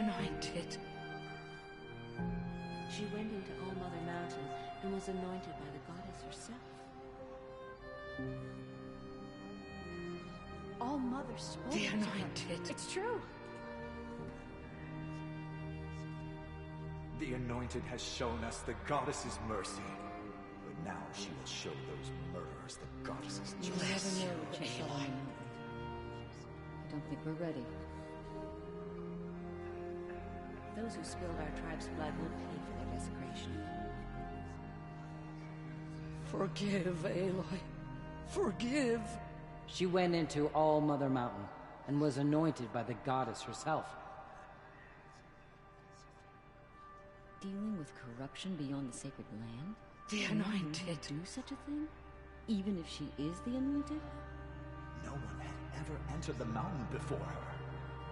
anointed. She went into All Mother Mountain and was anointed by the goddess herself. All Mother spoke The to her. anointed. It's true. The Anointed has shown us the goddess's mercy. But now she will show those murderers the goddess's You justice. never know what you're showing. I don't think we're ready. Those who spilled our tribe's blood will pay for their desecration. Forgive, Aloy. Forgive. She went into All Mother Mountain and was anointed by the goddess herself. Dealing with corruption beyond the sacred land? The anointed. Do such a thing? Even if she is the anointed? No one had ever entered the mountain before her.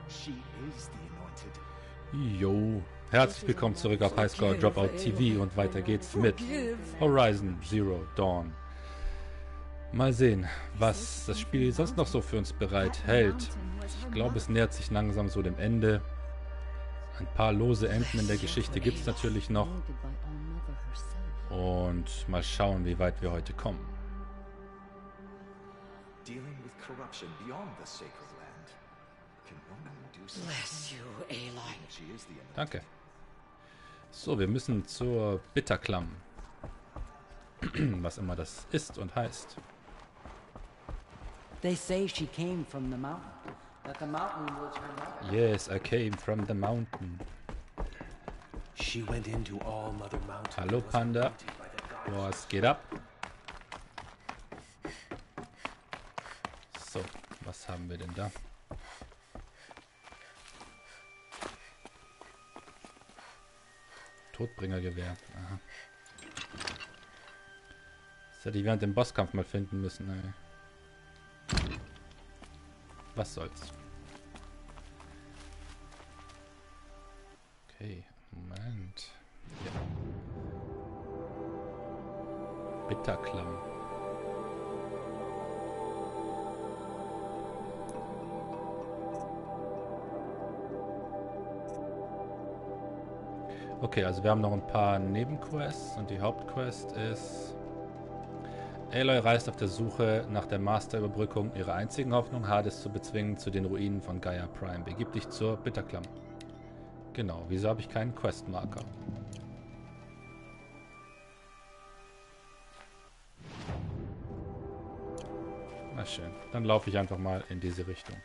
She is the Anointed. Jo, herzlich willkommen zurück auf Highscore-Dropout TV und weiter geht's mit Horizon Zero Dawn. Mal sehen, was das Spiel sonst noch so für uns bereithält. Ich glaube, es nähert sich langsam so dem Ende. Ein paar lose Enden in der Geschichte gibt es natürlich noch. Und mal schauen, wie weit wir heute kommen. Dealing with corruption beyond the sacred land. Can woman do something? Bless you, Aloy. She is the Anointed. Danke. So, wir müssen zur Bitterklamm. Was immer das ist und heißt. They say she came from the mountain, that the mountain will turn back. Yes, I came from the mountain. She went into All Mother Mountain. Hallo and was Panda. anointed by the goddess. Was geht ab? So, was haben wir denn da? Todbringergewehr. Aha. Das hätte ich während dem Bosskampf mal finden müssen. Ey. Was soll's. Okay, Moment. Ja. Bitterklamm. Okay, also wir haben noch ein paar Nebenquests und die Hauptquest ist: Aloy reist auf der Suche nach der Masterüberbrückung. Ihre einzigen Hoffnung, Hades zu bezwingen, zu den Ruinen von Gaia Prime. Begib dich zur Bitterklamm. Genau, wieso habe ich keinen Questmarker? Na schön, dann laufe ich einfach mal in diese Richtung.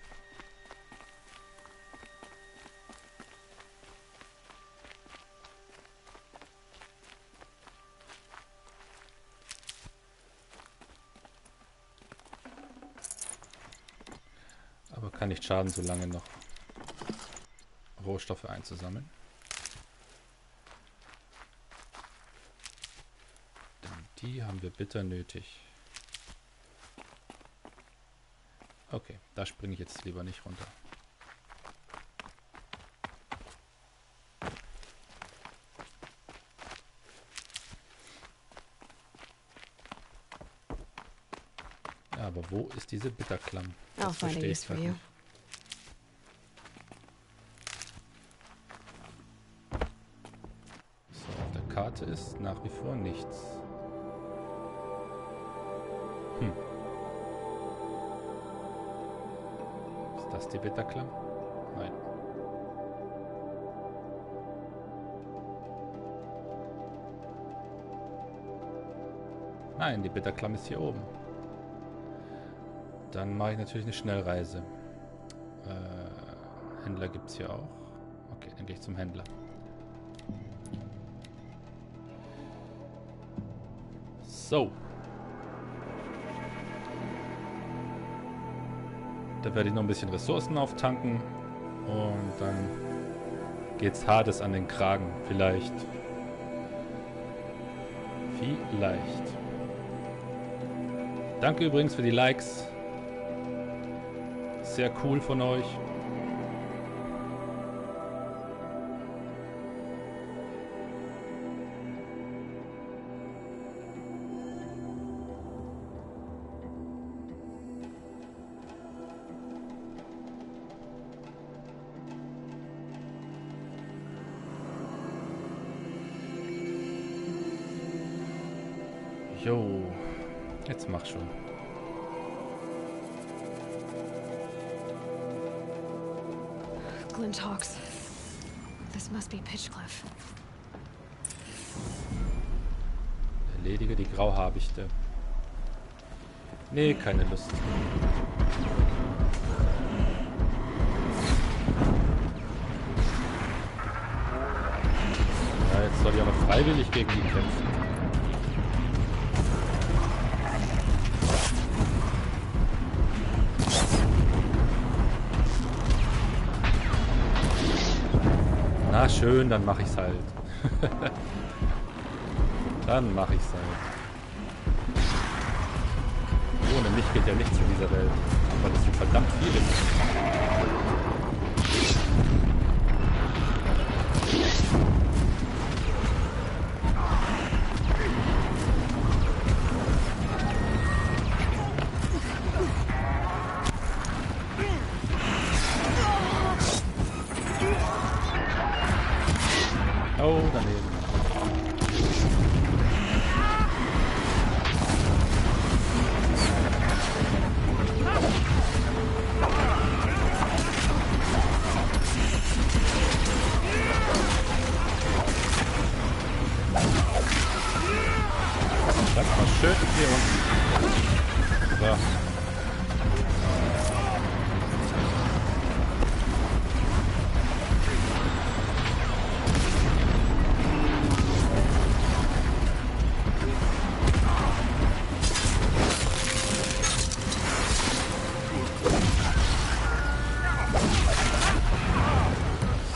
Aber kann nicht schaden, so lange noch Rohstoffe einzusammeln. Denn die haben wir bitter nötig. Okay, da springe ich jetzt lieber nicht runter. Ja, aber wo ist diese Bitterklamm? I'll find a use for you. So, auf der Karte ist nach wie vor nichts. Ist das die Bitterklamm? Nein. Nein, die Bitterklamm ist hier oben. Dann mache ich natürlich eine Schnellreise. Händler gibt es hier auch. Okay, dann gehe ich zum Händler. So. Da werde ich noch ein bisschen Ressourcen auftanken. Und dann geht's Hades an den Kragen. Vielleicht. Vielleicht. Danke übrigens für die Likes. Sehr cool von euch. Jo. Jetzt mach schon. Glinthawks. This must be Pitchcliff. Erledige die Grauhabichte. Nee, keine Lust. Ja, jetzt soll ich aber freiwillig gegen die kämpfen. Na schön, dann mache ich's halt. Dann mache ich's halt. Ohne mich geht ja nichts in dieser Welt. Aber das sind verdammt viele. Oh, daneben. Das war schön hier unten. So.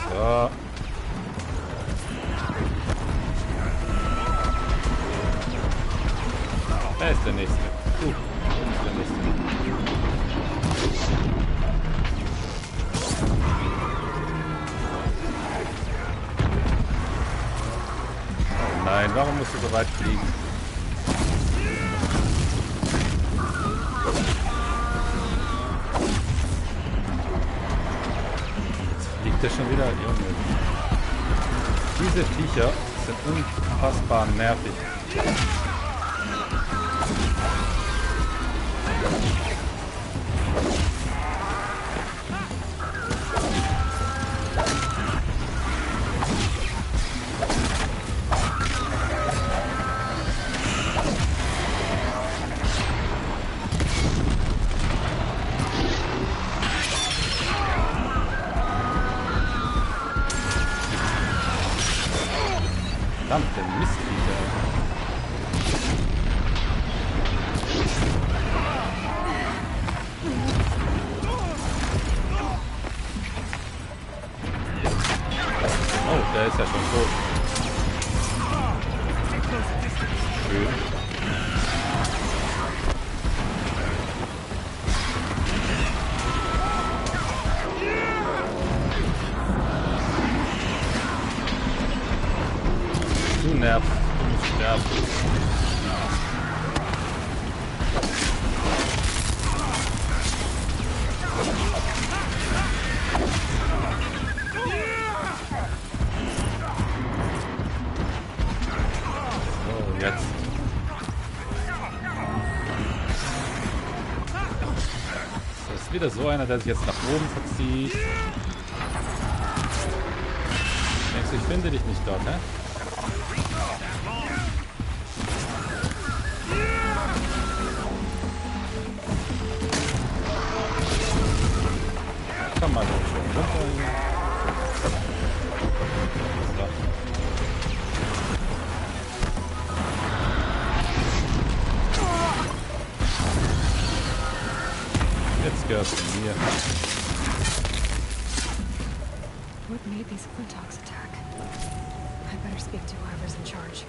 So. Wer ist der Nächste? Wer ist der Nächste? Oh nein, warum musst du so weit fliegen? Jetzt fliegt er schon wieder. Junge. Diese Viecher sind unfassbar nervig. Verdammte Mistviecher. Oh, der ist ja schon tot. Schön. Du nervst, du musst sterben. So, jetzt. Das ist wieder so einer, der sich jetzt nach oben verzieht. Denkst du, ich finde dich nicht dort, hä? Komm mal doch schon runter hier. So. Jetzt gehörst du mir. What made these Glinthawks attack? I better speak to whoever's in charge.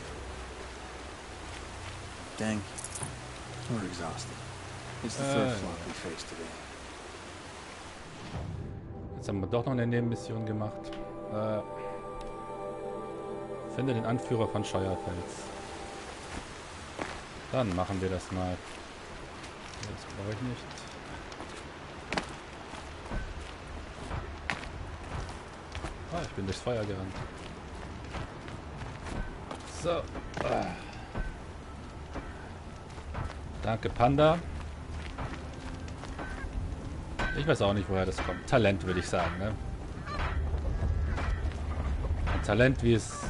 Dang. We're exhausted. It's the third flop we faced today. Jetzt haben wir doch noch eine Nebenmission gemacht. Finde den Anführer von Scheuerfels. Dann machen wir das mal. Das brauche ich nicht. Ah, ich bin durchs Feuer gerannt. So. Danke, Panda. Ich weiß auch nicht, woher das kommt. Talent, würde ich sagen, ne? Ein Talent, wie es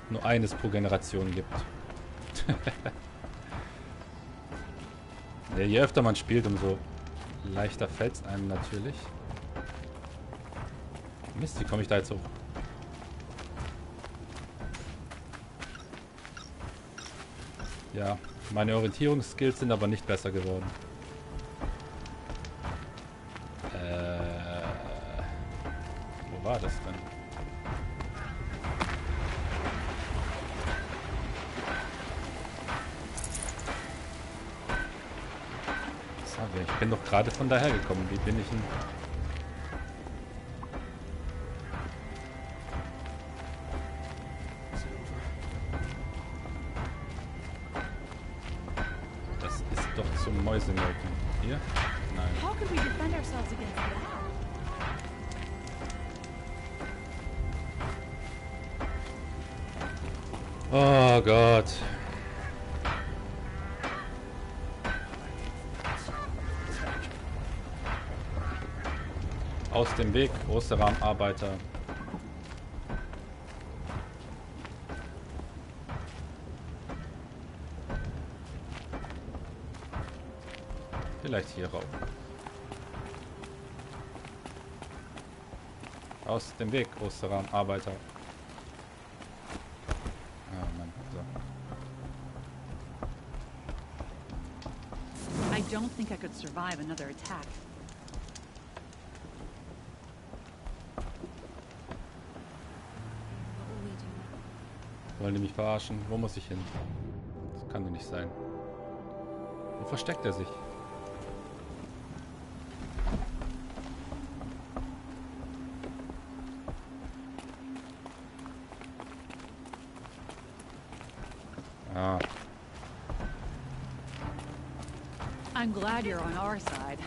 nur eines pro Generation gibt. Ja, je öfter man spielt, umso leichter fällt es einem natürlich. Mist, wie komme ich da jetzt hoch? Ja, meine Orientierungsskills sind aber nicht besser geworden. Wo war das denn? Ich bin doch gerade von daher gekommen. Wie bin ich denn? Das ist doch zum Mäusemelken. Hier? Nein. How could we defend ourselves against that? Oh Gott. Aus dem Weg, große Rahmenarbeiter. Vielleicht hier rauf. Aus dem Weg, große Rahmenarbeiter. Ah, Mann, so. I don't think I could survive another attack. Wollen die mich verarschen? Wo muss ich hin? Das kann doch nicht sein. Wo versteckt er sich? Ah. I'm glad you're on our side.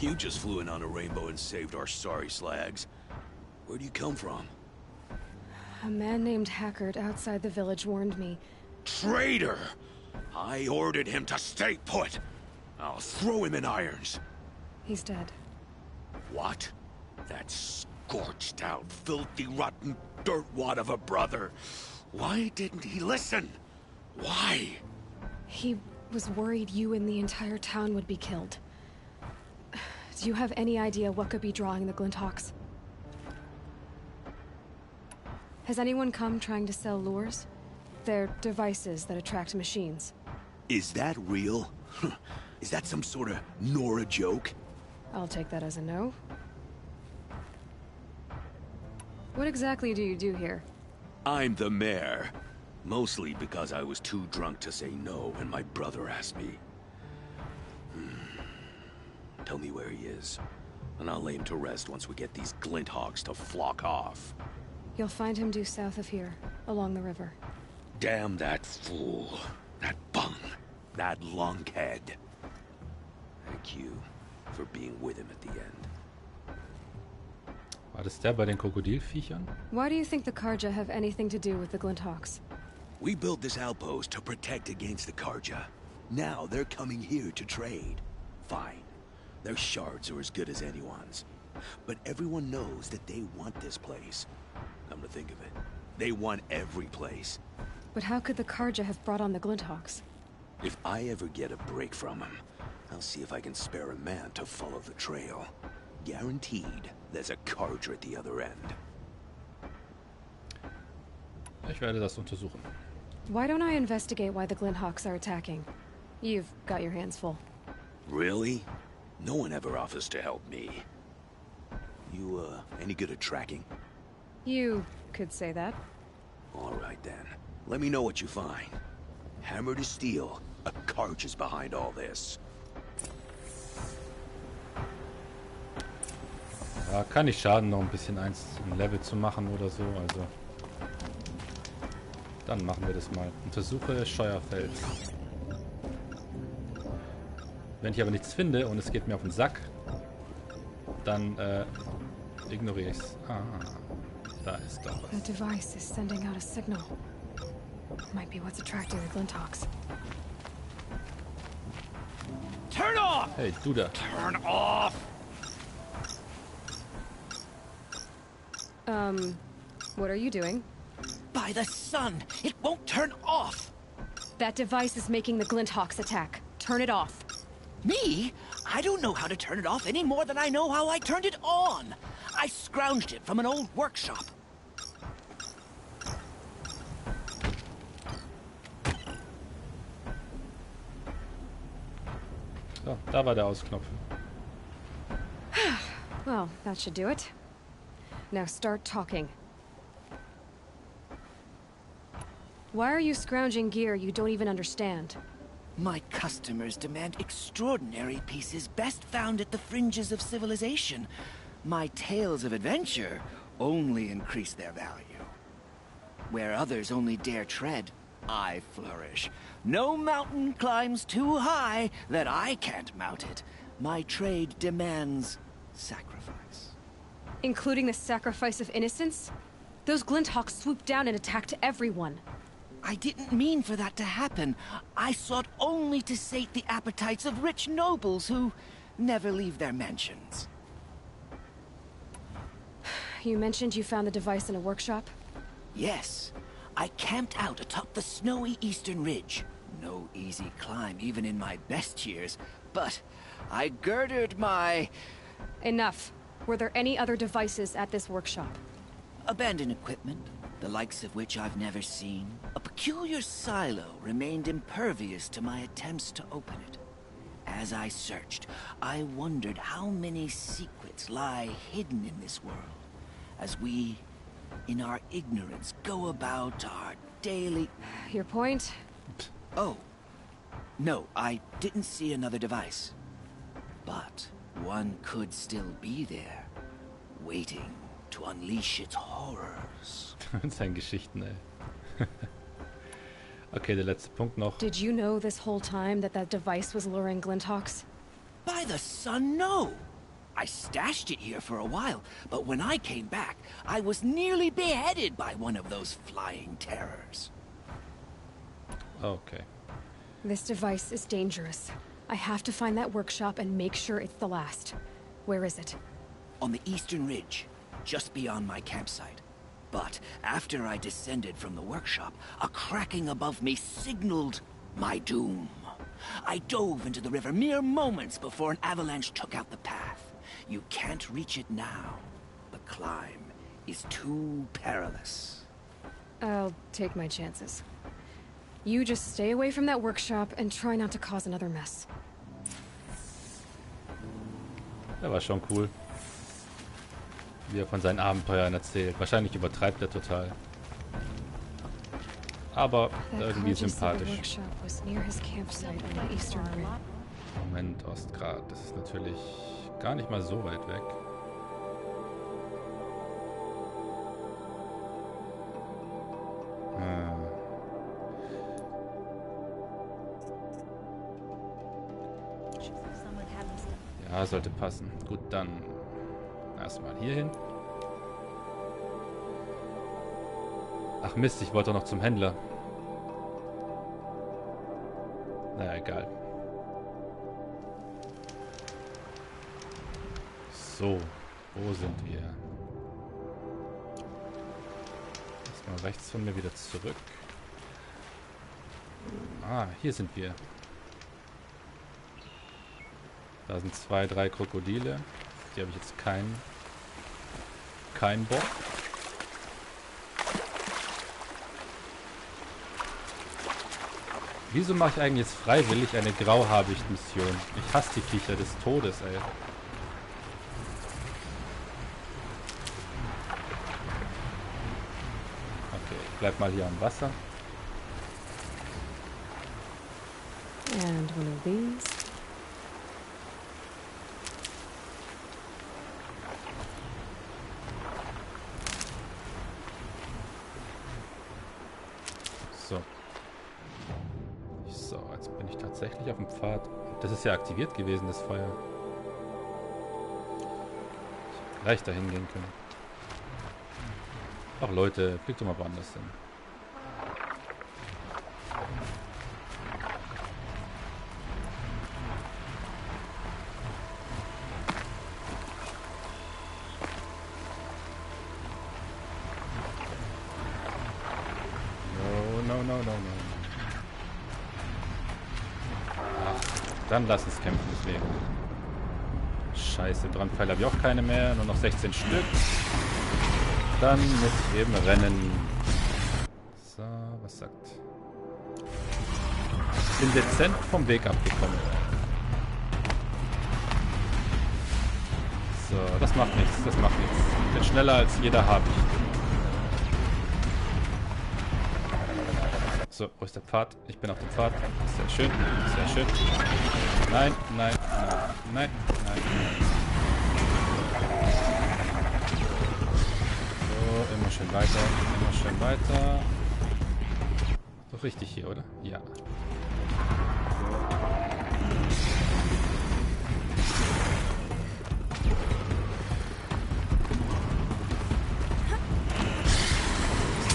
You just flew in on a rainbow and saved our sorry slags. Where do you come from? A man named Hackard outside the village warned me. Traitor! I ordered him to stay put. I'll throw him in irons. He's dead. What? That scorched out, filthy, rotten dirtwad of a brother. Why didn't he listen? Why? He was worried you and the entire town would be killed. Do you have any idea what could be drawing the Glinthawks? Has anyone come trying to sell lures? They're devices that attract machines. Is that real? Is that some sort of Nora joke? I'll take that as a no. What exactly do you do here? I'm the mayor. Mostly because I was too drunk to say no when my brother asked me. Tell me where he is, and I'll lay him to rest once we get these Glinthawks to flock off. You'll find him due south of here, along the river. Damn that fool. That bung. That lunkhead. Thank you for being with him at the end. War das der bei den Krokodilviechern? Why do you think the Karja have anything to do with the Glinthawks? We built this outpost to protect against the Karja. Now they're coming here to trade. Fine. Their shards are as good as anyone's. But everyone knows that they want this place. Come to think of it, they want every place. But how could the Karja have brought on the Glinthawks? If I ever get a break from them, I'll see if I can spare a man to follow the trail. Guaranteed, there's a Karja at the other end. Ich werde das untersuchen. Why don't I investigate why the Glinthawks are attacking? You've got your hands full. Really? No one ever offers to help me. You, any good at tracking? You could say that. All right, then. Let me know what you find. Hammer to steel, a Karj is behind all this. Ja, kann nicht schaden, noch ein bisschen ein Level zu machen oder so, also. Dann machen wir das mal. Untersuche Scheuerfeld. Wenn ich aber nichts finde und es geht mir auf den Sack, dann ignoriere ich es. Ah, da ist doch was. The device is sending out a signal. Might be what's attracting the Glinthawks. Turn off! Hey, du da. Turn off! What are you doing? By the sun! It won't turn off! That device is making the Glinthawks attack. Turn it off. Me? I don't know how to turn it off any more than I know how I turned it on. I scrounged it from an old workshop. So, da war der Ausknopf. Well, that should do it. Now start talking. Why are you scrounging gear you don't even understand? My customers demand extraordinary pieces best found at the fringes of civilization. My tales of adventure only increase their value. Where others only dare tread, I flourish. No mountain climbs too high that I can't mount it. My trade demands sacrifice. Including the sacrifice of innocence? Those Glinthawks swooped down and attacked everyone. I didn't mean for that to happen. I sought only to sate the appetites of rich nobles who never leave their mansions. You mentioned you found the device in a workshop? Yes. I camped out atop the snowy eastern ridge. No easy climb even in my best years, but I girded my... Enough. Were there any other devices at this workshop? Abandoned equipment, the likes of which I've never seen. A peculiar silo remained impervious to my attempts to open it. As I searched, I wondered how many secrets lie hidden in this world, as we, in our ignorance, go about our daily... Your point? Oh. No, I didn't see another device. But one could still be there, waiting to unleash its horrors. Seine Geschichten, ey. Okay, der letzte Punkt noch. Did you know this whole time that that device was luring Glinthawks? By the sun, no! I stashed it here for a while, but when I came back, I was nearly beheaded by one of those flying terrors. Okay. This device is dangerous. I have to find that workshop and make sure it's the last. Where is it? On the eastern ridge, just beyond my campsite. But after I descended from the workshop, a cracking above me signaled my doom. I dove into the river mere moments before an avalanche took out the path. You can't reach it now. The climb is too perilous. I'll take my chances. You just stay away from that workshop and try not to cause another mess. Der war schon cool. Wie er von seinen Abenteuern erzählt. Wahrscheinlich übertreibt er total. Aber irgendwie sympathisch. Moment, Ostgrad. Das ist natürlich gar nicht mal so weit weg. Ja, sollte passen. Gut, dann erstmal hier hin. Ach Mist, ich wollte doch noch zum Händler. Naja, egal. So, wo sind wir? Erstmal rechts von mir wieder zurück. Ah, hier sind wir. Da sind 2, 3 Krokodile. Die habe ich jetzt keinen Bock. Wieso mache ich eigentlich jetzt freiwillig eine Grauhabicht-Mission? Ich hasse die Viecher des Todes, ey. Okay, ich bleib mal hier am Wasser. And one of these. So. So, jetzt bin ich tatsächlich auf dem Pfad. Das ist ja aktiviert gewesen, das Feuer. Ich hätte gleich dahin gehen können. Ach Leute, fliegt doch mal woanders hin. Dann lass uns kämpfen, deswegen. Scheiße, Brandpfeile habe ich auch keine mehr. Nur noch 16 Stück. Dann muss ich eben rennen. So, was sagt? Ich bin dezent vom Weg abgekommen. So, das macht nichts, das macht nichts. Ich bin schneller als jeder Habicht. So, wo ist der Pfad? Ich bin auf dem Pfad. Sehr schön, sehr schön. Nein, nein, nein, nein, nein. So, immer schön weiter, immer schön weiter. Doch richtig hier, oder? Ja.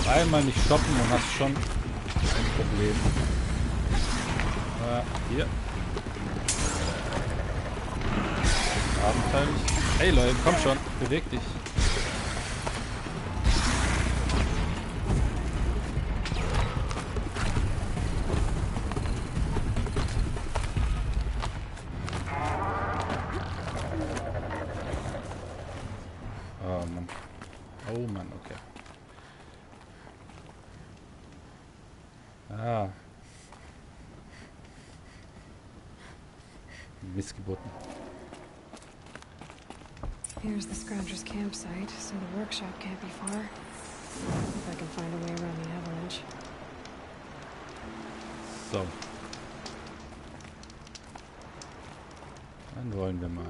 Einmal nicht stoppen und hast schon ein Problem. Hier. Abenteuerlich. Hey Leute, komm schon, beweg dich. Oh Mann. Oh Mann, okay. Ah. Missgeburten. Here's the Scroungers campsite, so the workshop can't be far. If I can find a way around the avalanche. So. Dann wollen wir mal.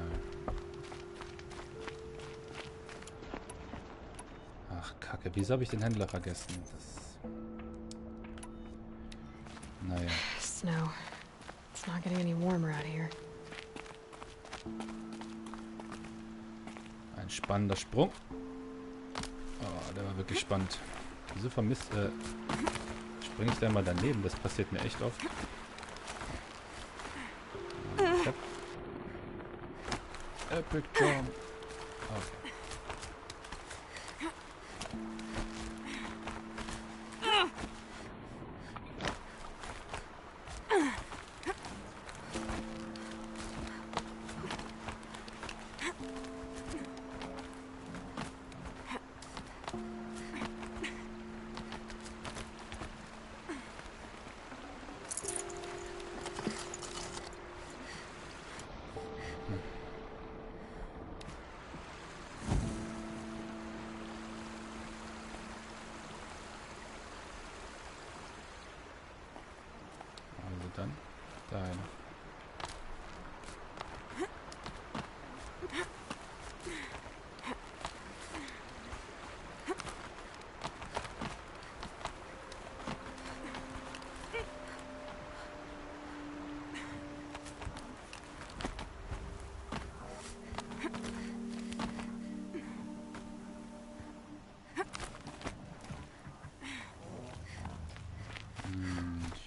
Ach, Kacke. Wieso habe ich den Händler vergessen? Naja. Snow. It's not getting any warmer out here. Ein spannender Sprung. Oh, der war wirklich spannend. Wieso springe ich da mal daneben? Das passiert mir echt oft. Epic Jump. Okay. Dann dahin.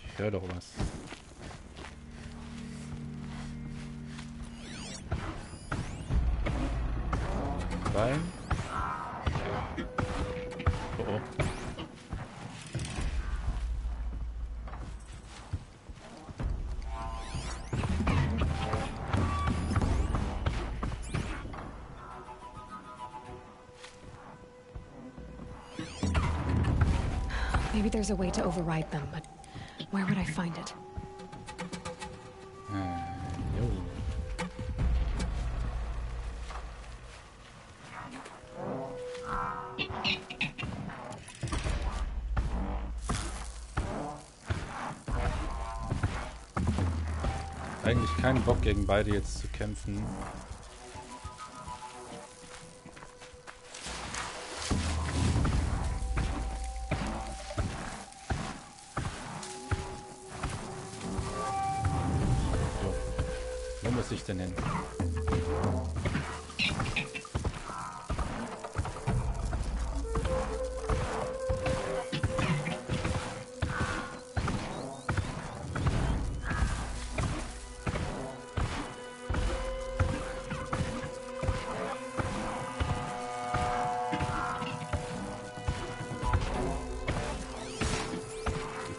Ich höre doch was. Rein. Oh oh. Maybe there's a way to override them, but where would I find it? Eigentlich keinen Bock gegen beide jetzt zu kämpfen. So. Wo muss ich denn hin?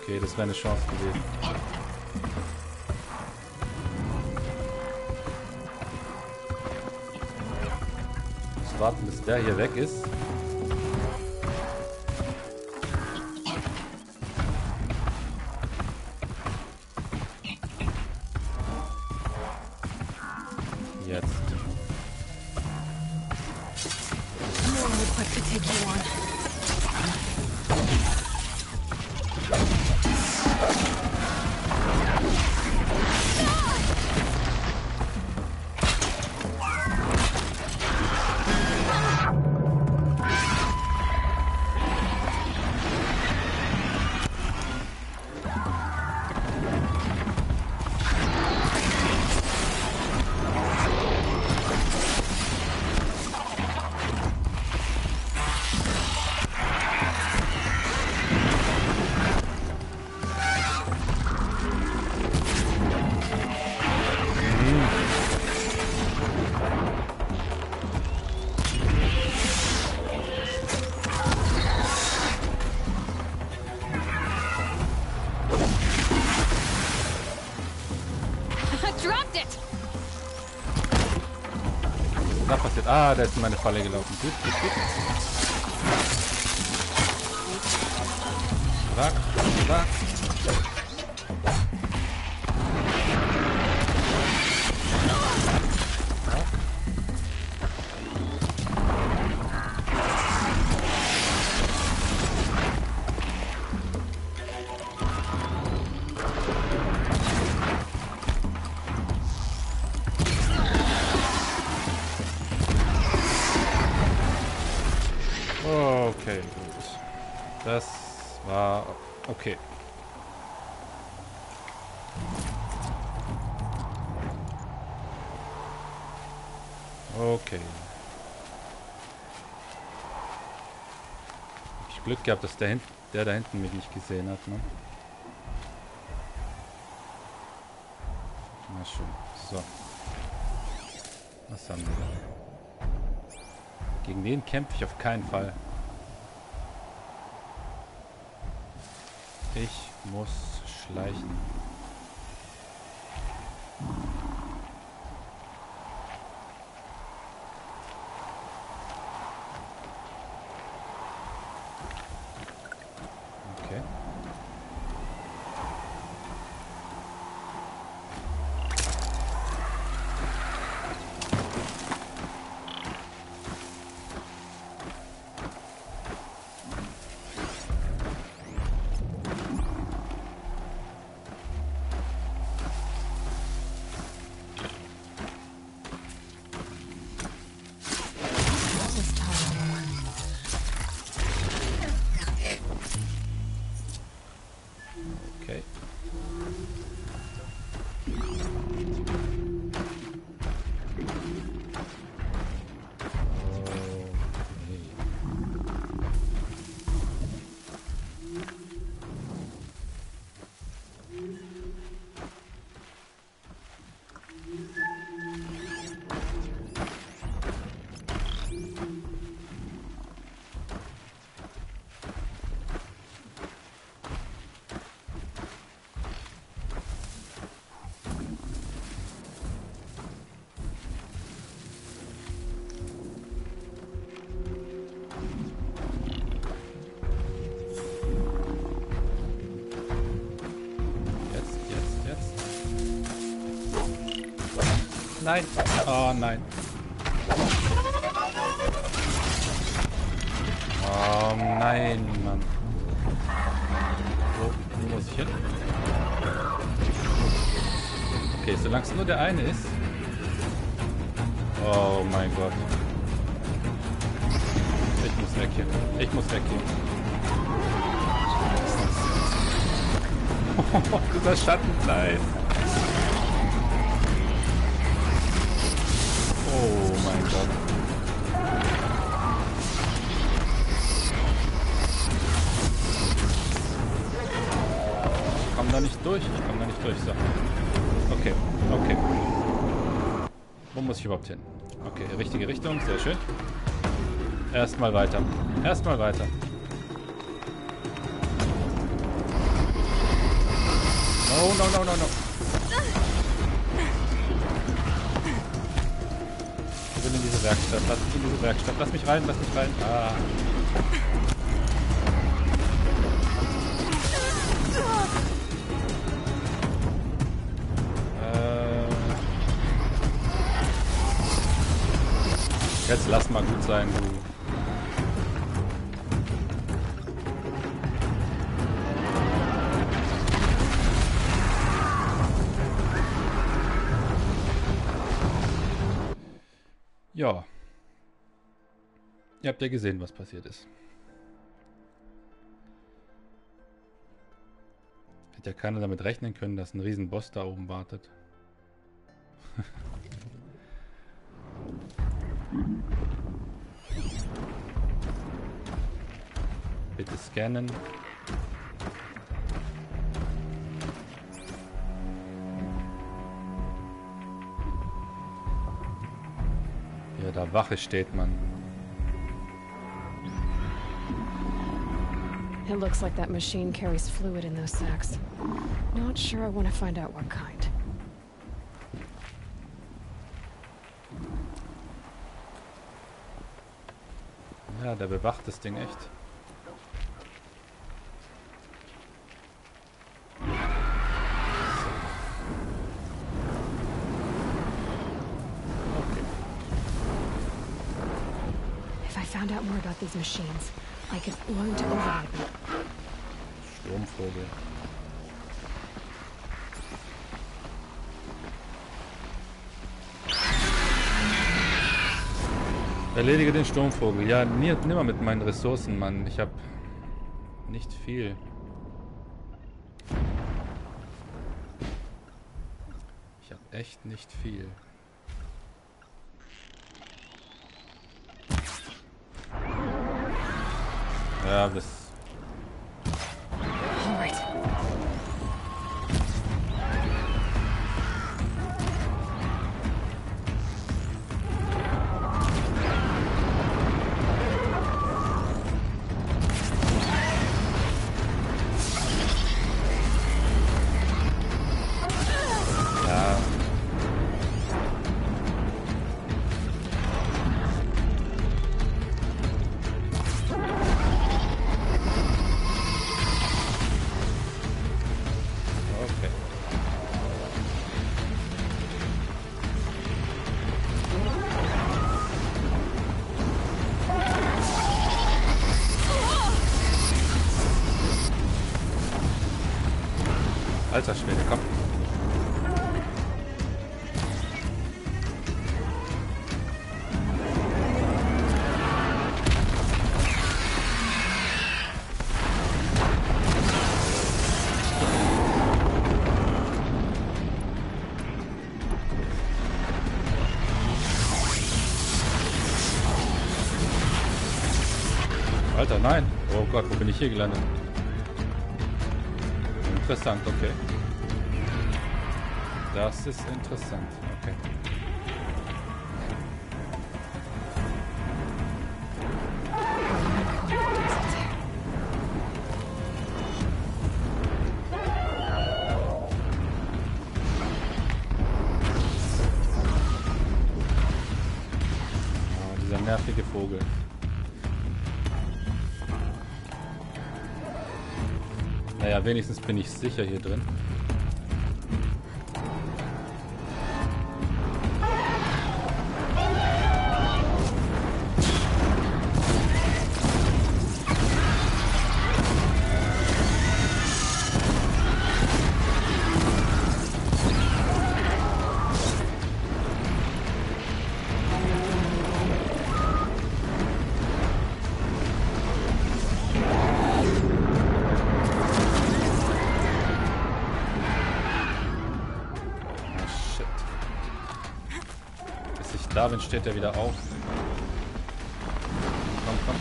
Okay, das wäre eine Chance gewesen. warten, bis der hier weg ist. Jetzt. No one would quick to take you on. Was ist da passiert? Ah, da ist in meine Falle gelaufen. Gut, gut, gut. Wach, wach. Okay, gut. Das war okay. Okay. Hab ich Glück gehabt, dass der da hinten mich nicht gesehen hat, ne? Na schön. So. Was haben wir da? Gegen den kämpfe ich auf keinen Fall. Ich muss schleichen. Okay. Okay. Nein. Oh nein. Oh nein, Mann. Wo muss ich hin? Okay, solange es nur der eine ist. Oh mein Gott. Ich muss weg hier. Ich muss weg hier. Oh, dieser Schattenfleisch. Oh mein Gott. Ich komme da nicht durch. Ich komme da nicht durch. So. Okay. Okay. Wo muss ich überhaupt hin? Okay, richtige Richtung. Sehr schön. Erstmal weiter. Erstmal weiter. No, no, no, no, no. Werkstatt. Lass mich in diese Werkstatt. Lass mich rein, lass mich rein. Ah. Jetzt lass mal gut sein, du. Ja. Ihr habt ja gesehen, was passiert ist. Hätte ja keiner damit rechnen können, dass ein Riesenboss da oben wartet. Bitte scannen. Ja, da Wache steht man. It looks like that machine carries fluid in those sacks. Not sure I want to find out what kind. Ja, der bewacht das Ding echt. If I found out more about these machines, I could learn to override them. Sturmvogel. Erledige den Sturmvogel. Ja, nimm mal mit meinen Ressourcen, Mann. Ich hab nicht viel. Ich hab echt nicht viel. Ja, das... Alter Schwede, komm. Alter, nein. Oh Gott, wo bin ich hier gelandet? Interessant, okay. Das ist interessant, okay. Oh, dieser nervige Vogel. Naja, wenigstens bin ich sicher hier drin. Darin steht er wieder auf. Komm, komm.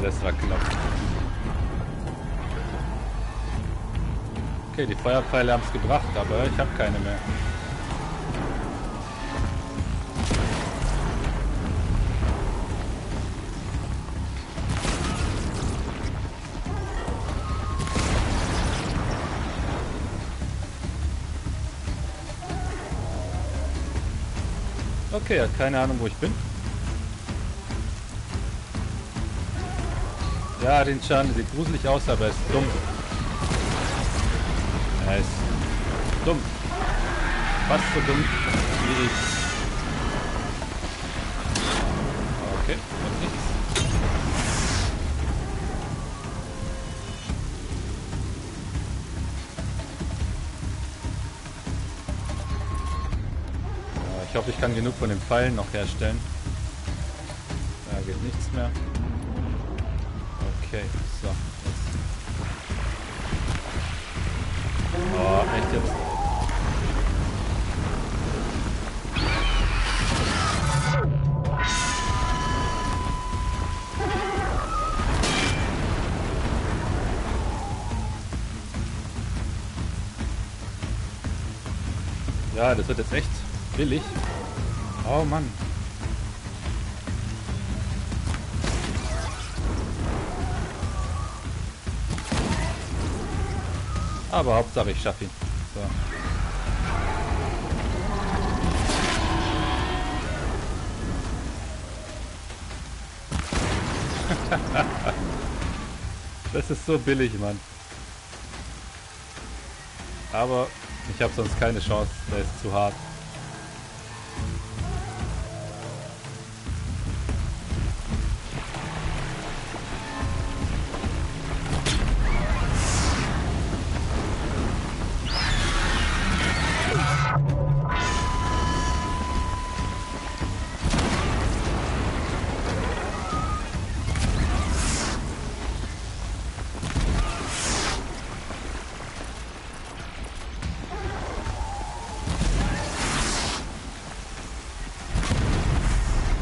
Das war knapp. Okay, die Feuerpfeile haben es gebracht, aber ich habe keine mehr. Okay, er hat keine Ahnung, wo ich bin. Ja, den Schaden sieht gruselig aus, aber er ist dumm. Er ist dumm. Fast so dumm wie ich. Okay, und nichts. Ich hoffe, ich kann genug von den Pfeilen noch herstellen. Da geht nichts mehr. Okay, so. Jetzt. Oh, echt jetzt? Ja, das wird jetzt echt billig. Oh Mann. Aber Hauptsache ich schaffe ihn. So. Das ist so billig, Mann. Aber ich habe sonst keine Chance. Der ist zu hart.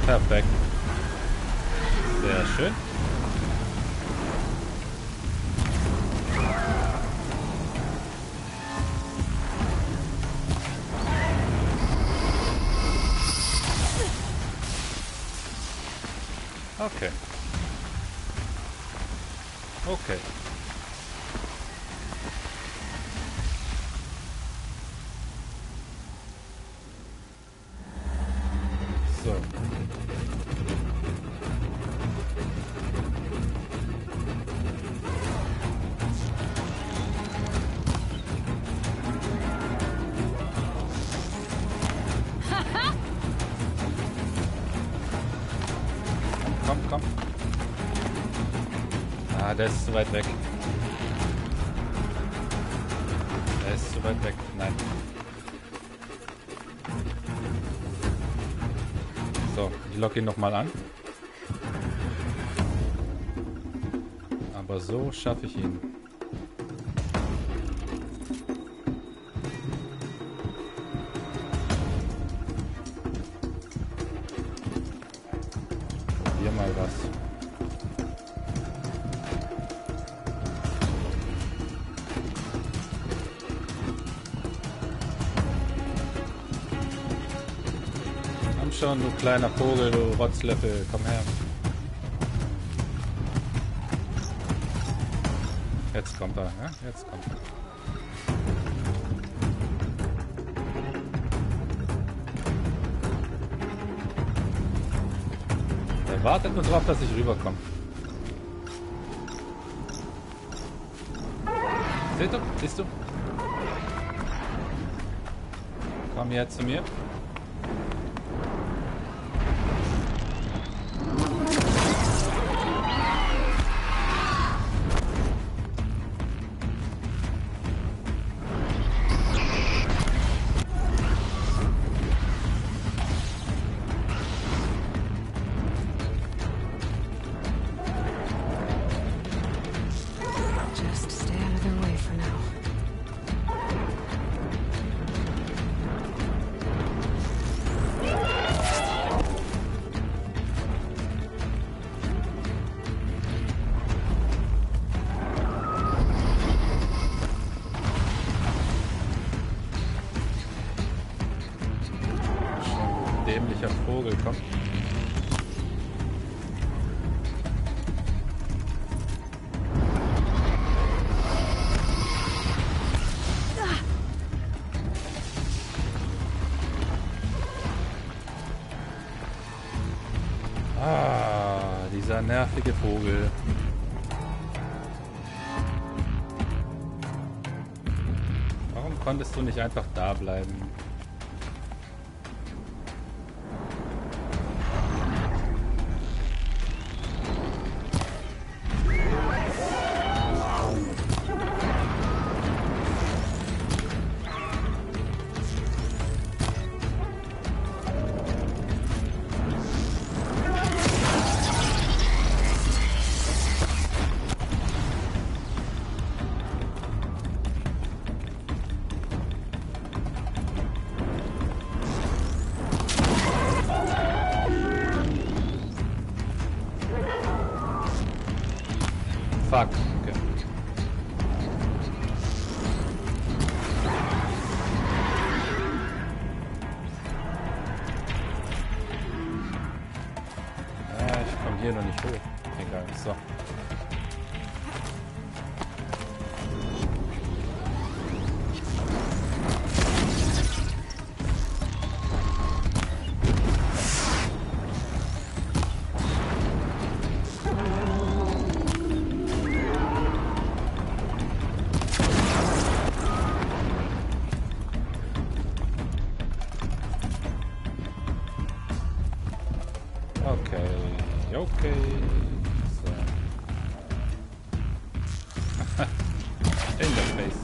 Perfekt. Sehr schön. Okay. Okay. So. Komm, komm. Ah, der ist zu weit weg. Der ist zu weit weg. Nein. So, ich locke ihn nochmal an. Aber so schaffe ich ihn. Probier mal was. Komm schon, du kleiner Vogel, du Rotzlöffel, komm her. Jetzt kommt er, ja? Jetzt kommt er. Er wartet nur drauf, dass ich rüberkomme. Seht du? Siehst du? Komm jetzt zu mir. Just stay out of their way for now. Schon dämlicher Vogel, komm. Dieser nervige Vogel. Warum konntest du nicht einfach da bleiben? Fuck. Okay. Ich komme hier noch nicht hoch. Egal. So. Okay. So. In the face.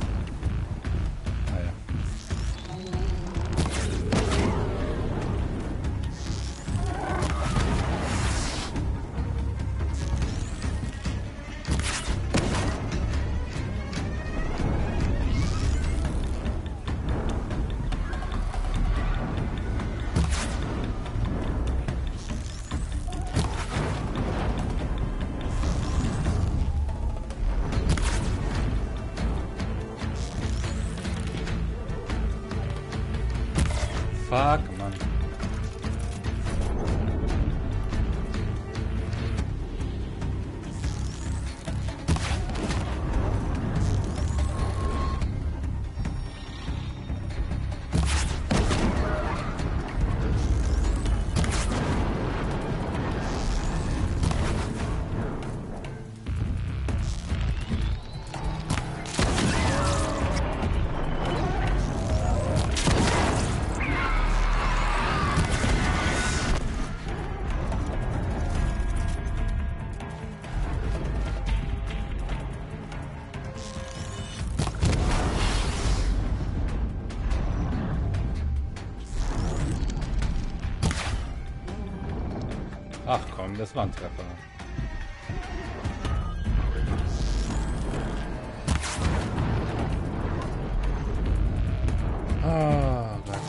Naja. Fuck, Mann. Ach komm, das war ein Treffer. Oh Gott.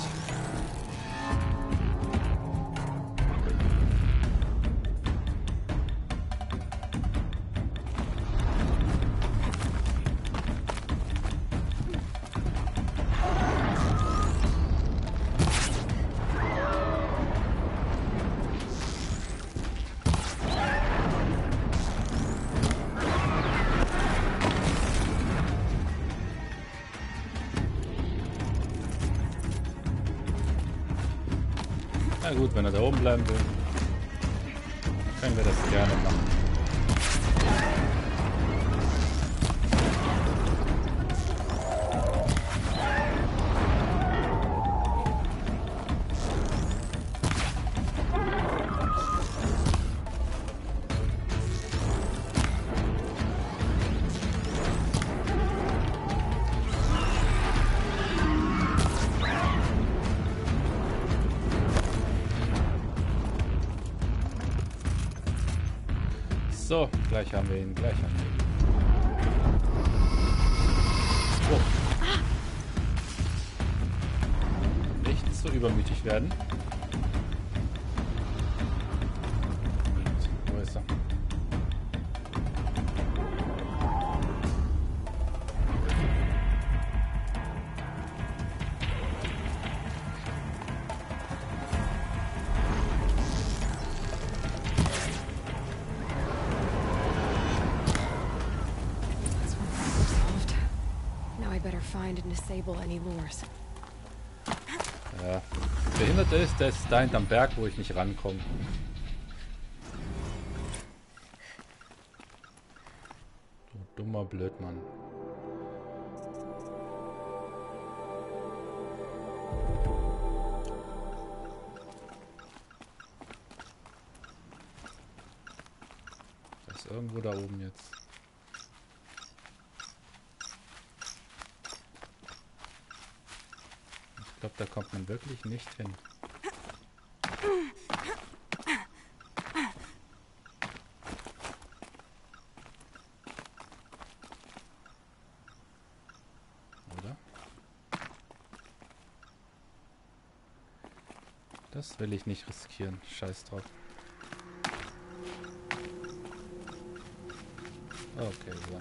Na gut, wenn er da oben bleiben will, können wir das gerne machen. So, gleich haben wir ihn, Oh. Nicht so übermütig werden. Wo ist er? Find and disable any lures. Ja. Behindert ist, der ist da hinterm Berg, wo ich nicht rankomme. Dummer Blödmann. Das ist irgendwo da oben jetzt. Ich glaube, da kommt man wirklich nicht hin. Oder? Das will ich nicht riskieren. Scheiß drauf. Okay, so.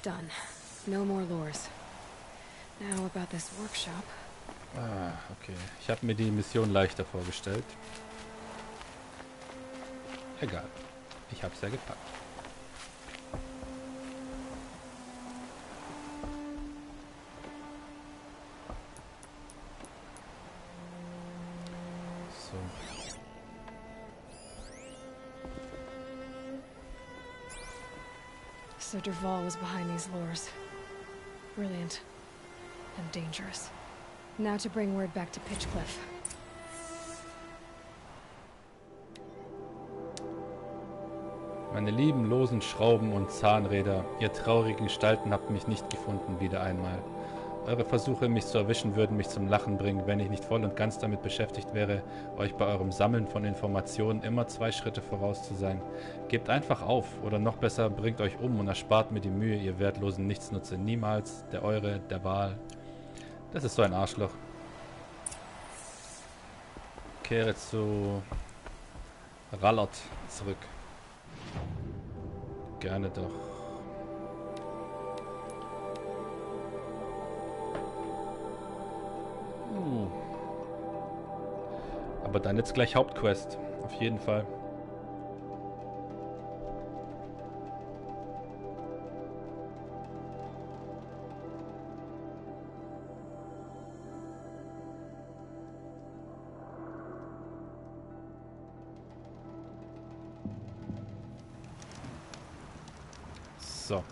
Done. No more lures. Now about this workshop. Ah, okay. Ich habe mir die Mission leichter vorgestellt. Egal. Ich hab's ja gepackt. So. So Dervahl was behind these lures. Brilliant. And dangerous. Now to bring word back to Pitchcliff. Meine lieben losen Schrauben und Zahnräder, ihr traurigen Gestalten habt mich nicht gefunden, wieder einmal. Eure Versuche, mich zu erwischen, würden mich zum Lachen bringen, wenn ich nicht voll und ganz damit beschäftigt wäre, euch bei eurem Sammeln von Informationen immer 2 Schritte voraus zu sein. Gebt einfach auf, oder noch besser, bringt euch um und erspart mir die Mühe, ihr wertlosen Nichtsnutze. Niemals der Eure, der Wahl. Das ist so ein Arschloch. Kehre zu Rallert zurück. Gerne doch. Aber dann jetzt gleich Hauptquest. Auf jeden Fall. So.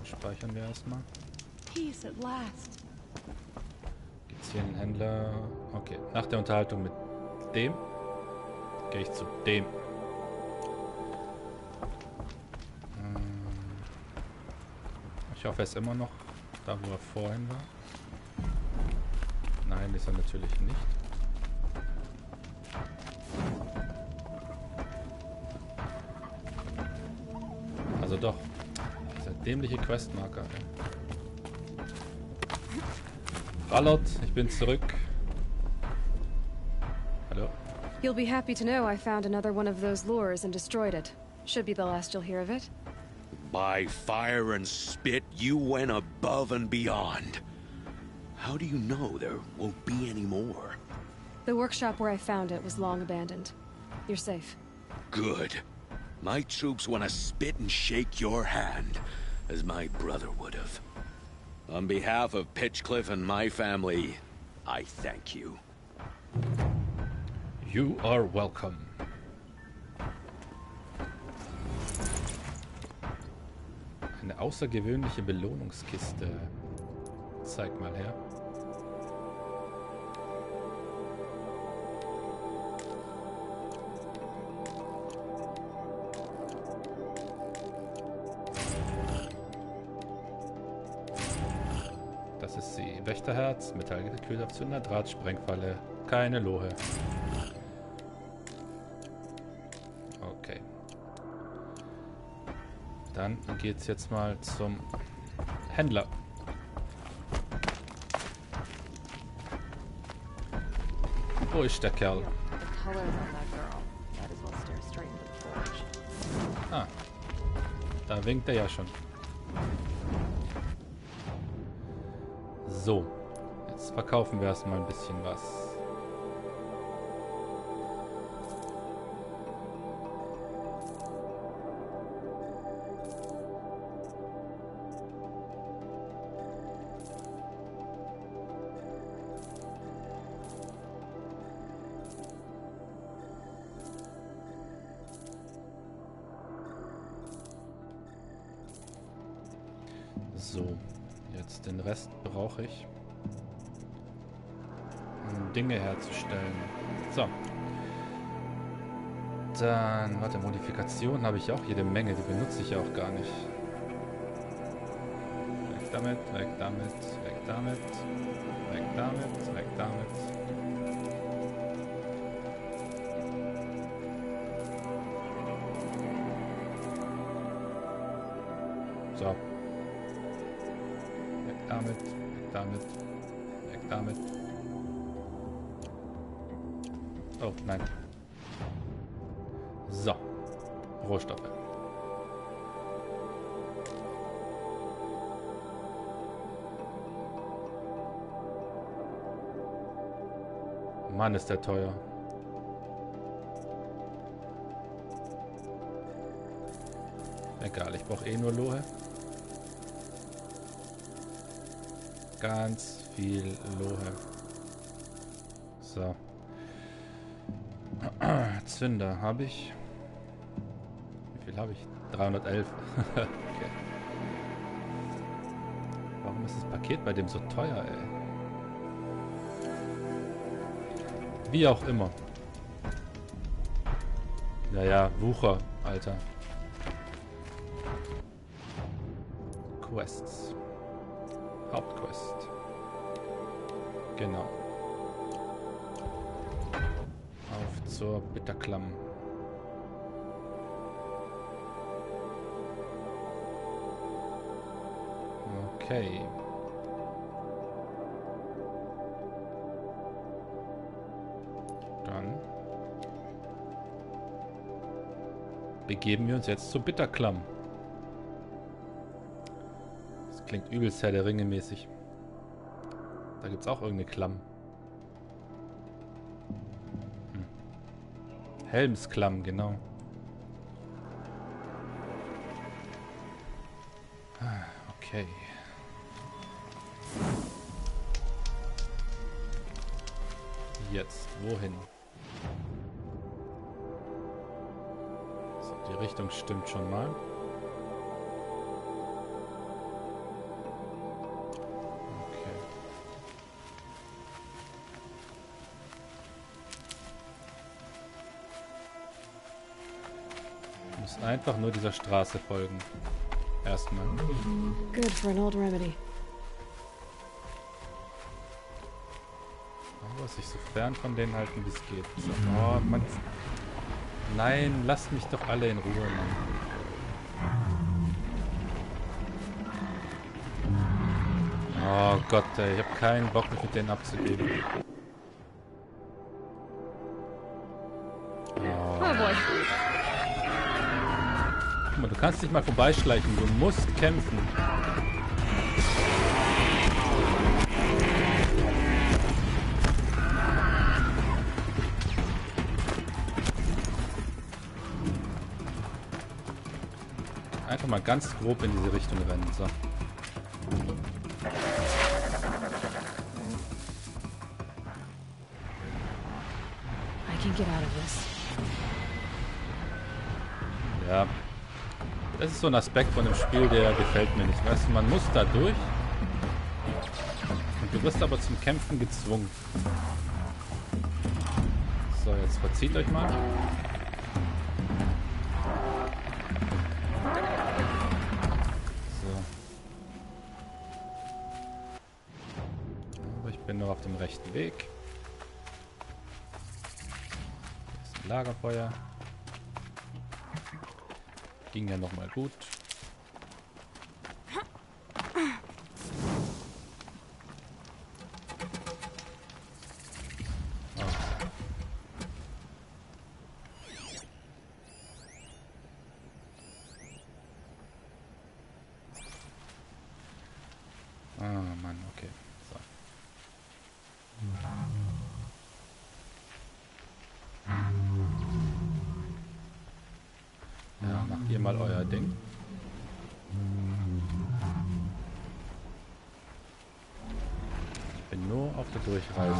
Speichern wir erstmal. Peace at last. Gibt's hier einen Händler? Okay, nach der Unterhaltung mit dem gehe ich zu dem. Ich hoffe, er ist immer noch da, wo er vorhin war. Nein, ist er natürlich nicht. Also doch. Dieser dämliche Questmarker. Rallert, ich bin zurück. Hallo? You'll be happy to know I found another one of those lures and destroyed it. Should be the last you'll hear of it. By fire and spit, you went above and beyond. How do you know there won't be any more? The workshop where I found it was long abandoned. You're safe. Good. My troops want to spit and shake your hand, as my brother would have. On behalf of Pitchcliff and my family, I thank you. You are welcome. Eine außergewöhnliche Belohnungskiste. Zeig mal her. Das ist sie. Wächterherz, Metallgekühlter Zünder, Draht, Sprengfalle, keine Lohe. Okay. Dann geht's jetzt mal zum Händler. Wo ist der Kerl? Ah, da winkt er ja schon. So, jetzt verkaufen wir erstmal ein bisschen was. So, jetzt den Rest brauche ich, um Dinge herzustellen. So. Dann, warte, Modifikationen habe ich auch jede Menge, die benutze ich auch gar nicht. Weg damit, weg damit, weg damit, weg damit, weg damit. So. Damit, weg damit, weg damit. Oh, nein. So. Rohstoffe. Mann, ist der teuer. Egal, ich brauche eh nur Lohe. Ganz viel Lohe. So. Zünder habe ich. Wie viel habe ich? 311. Okay. Warum ist das Paket bei dem so teuer, ey? Wie auch immer. Ja, Wucher, Alter. Quests. Hauptquest. Genau. Auf zur Bitterklamm. Okay. Dann begeben wir uns jetzt zur Bitterklamm. Das klingt übelst Herr der Ringe mäßig. Da gibt es auch irgendeine Klamm. Helmsklamm, genau. Okay. Jetzt, wohin? So, die Richtung stimmt schon mal. Okay. Ich muss einfach nur dieser Straße folgen. Erstmal. Good for an old remedy. Aber sich so fern von denen halten, wie es geht. So, oh, Mann. Nein, lasst mich doch alle in Ruhe, Mann. Oh Gott, ey, ich habe keinen Bock, mich mit denen abzugeben. Oh. Guck mal, du kannst dich mal vorbeischleichen, du musst kämpfen. Einfach mal ganz grob in diese Richtung rennen. So. I can get out of this. Ja. Das ist so ein Aspekt von dem Spiel, der gefällt mir nicht. Weißt du, man muss da durch. Und du wirst aber zum Kämpfen gezwungen. So, jetzt verzieht euch mal. Bin noch auf dem rechten Weg. Lagerfeuer. Ging ja nochmal gut. Mann, okay. So. Ja, macht ihr mal euer Ding. Ich bin nur auf der Durchreise.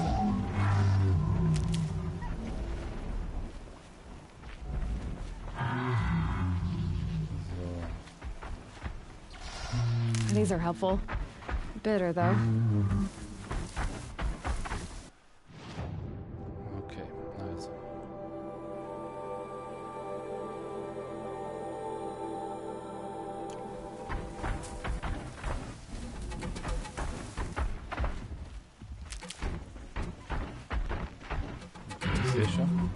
So. These are helpful. Bitter, though. Okay, also. Ich sehe schon.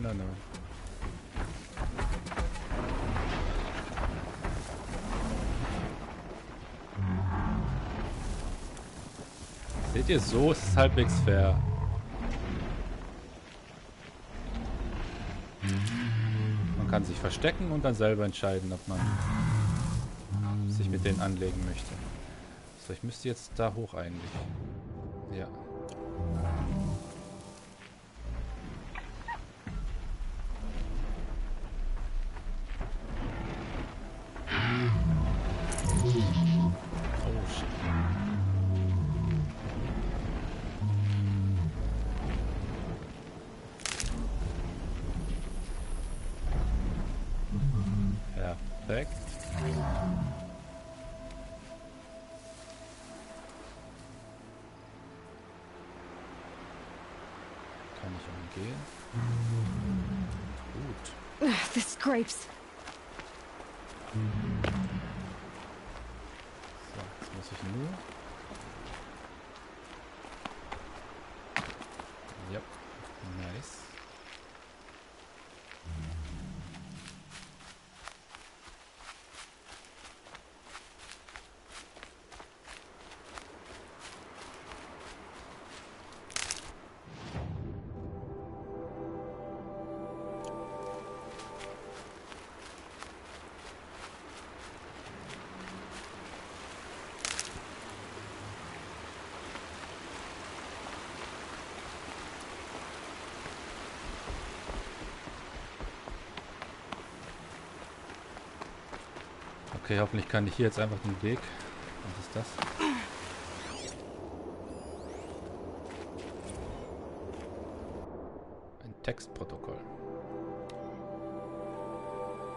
Nein. Seht ihr, so ist es halbwegs fair. Man kann sich verstecken und dann selber entscheiden, ob man sich mit denen anlegen möchte. So, ich müsste jetzt da hoch eigentlich. Ja. Oh shit. Perfekt. Kann ich umgehen? Gut. The scrapes. So, jetzt muss ich nur. Ja, nice. Okay, hoffentlich kann ich hier jetzt einfach den Weg. Was ist das? Ein Textprotokoll.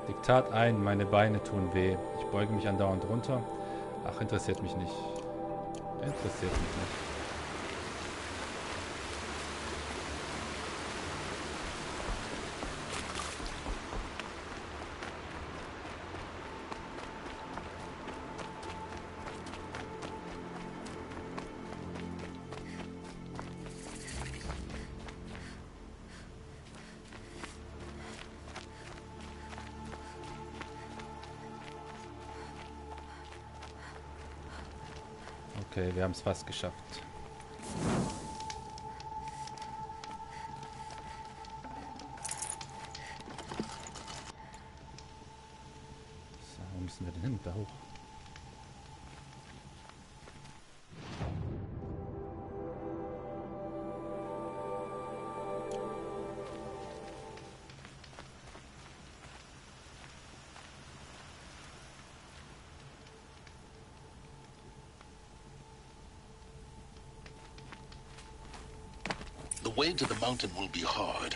Diktat ein, meine Beine tun weh. Ich beuge mich andauernd runter. Ach, interessiert mich nicht. Interessiert mich nicht. Okay, wir haben es fast geschafft. So, wo müssen wir denn hin? Da hoch. The way to the mountain will be hard.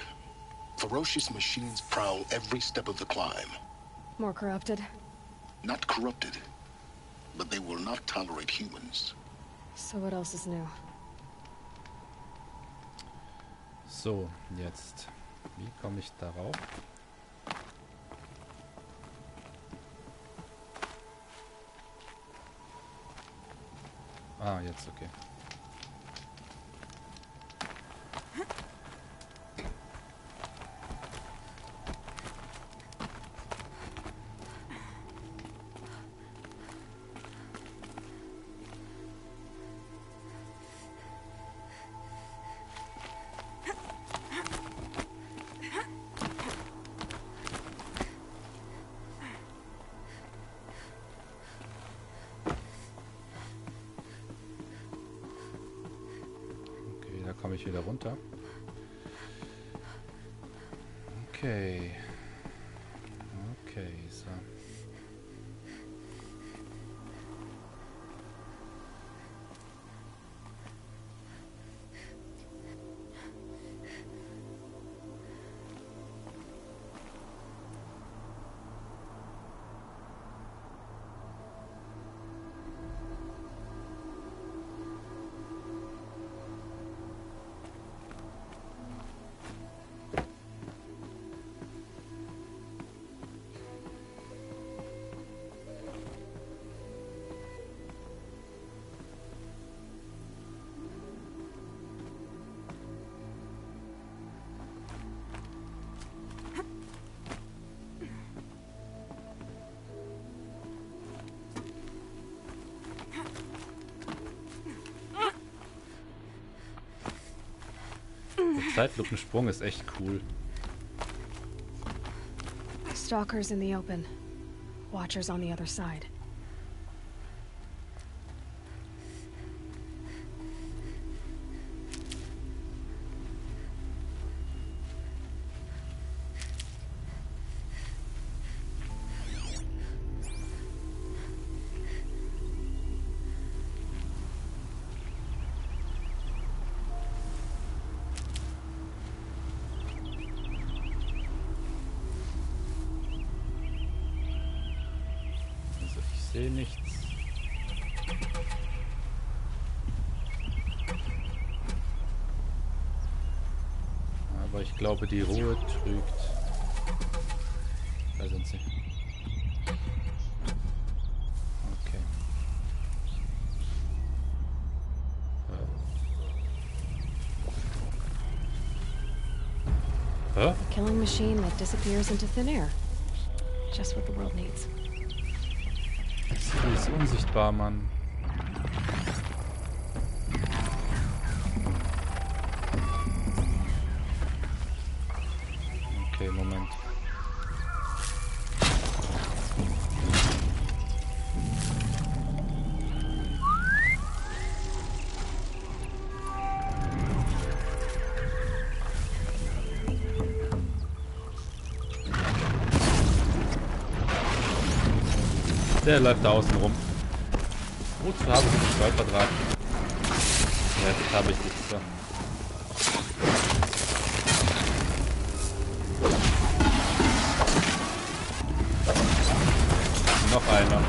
Ferocious machines prowl every step of the climb. More corrupted. Not corrupted, but they will not tolerate humans. So what else is new? So, jetzt. Wie komme ich darauf? Ah, jetzt, okay. komme ich wieder runter. Okay. Okay, so. Der Zeitlukensprung ist echt cool. Stalkers in the open. Watchers on the other side. Ich sehe nichts. Aber ich glaube, die Ruhe trügt. Da sind sie. Okay. Huh? A killing machine that disappears into thin air. Just what the world needs. Sie ist unsichtbar, Mann. Okay, Moment. Der läuft da außen rum. Wozu habe ich den Stolperdraht? Ja, jetzt habe ich nichts da. Noch einer.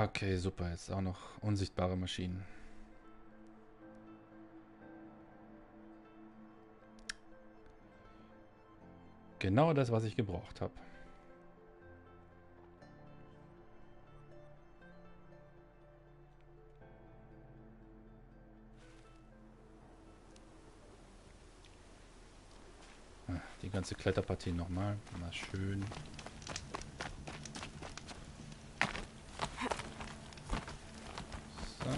Okay, super. Jetzt auch noch unsichtbare Maschinen. Genau das, was ich gebraucht habe. Die ganze Kletterpartie nochmal. Mal schön. So.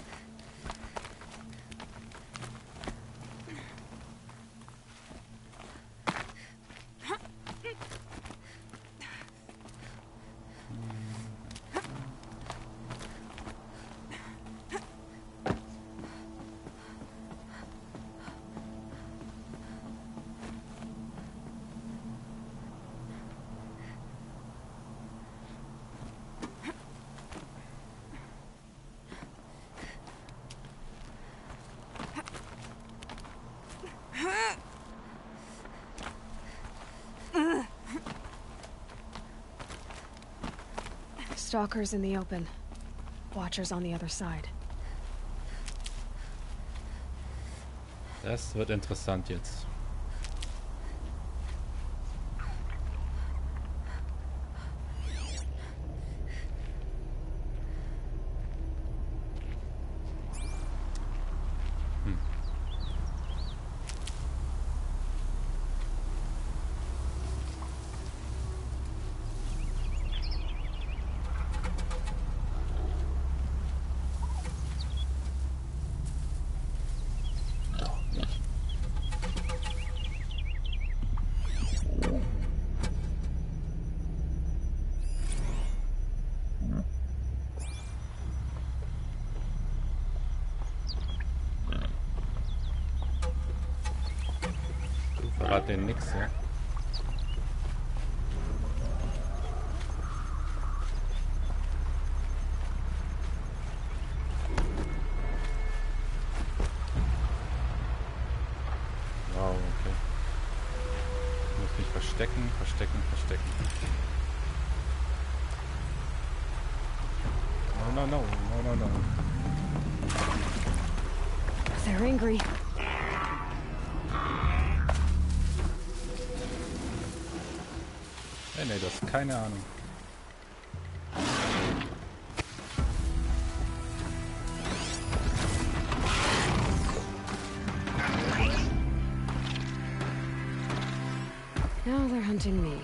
Stalkers in the open. Watchers on the other side. Das wird interessant jetzt. verrat denen nix, ja. Wow, okay. Ich muss mich verstecken. No. They're angry. Nee, das ist keine Ahnung. Now they're hunting me.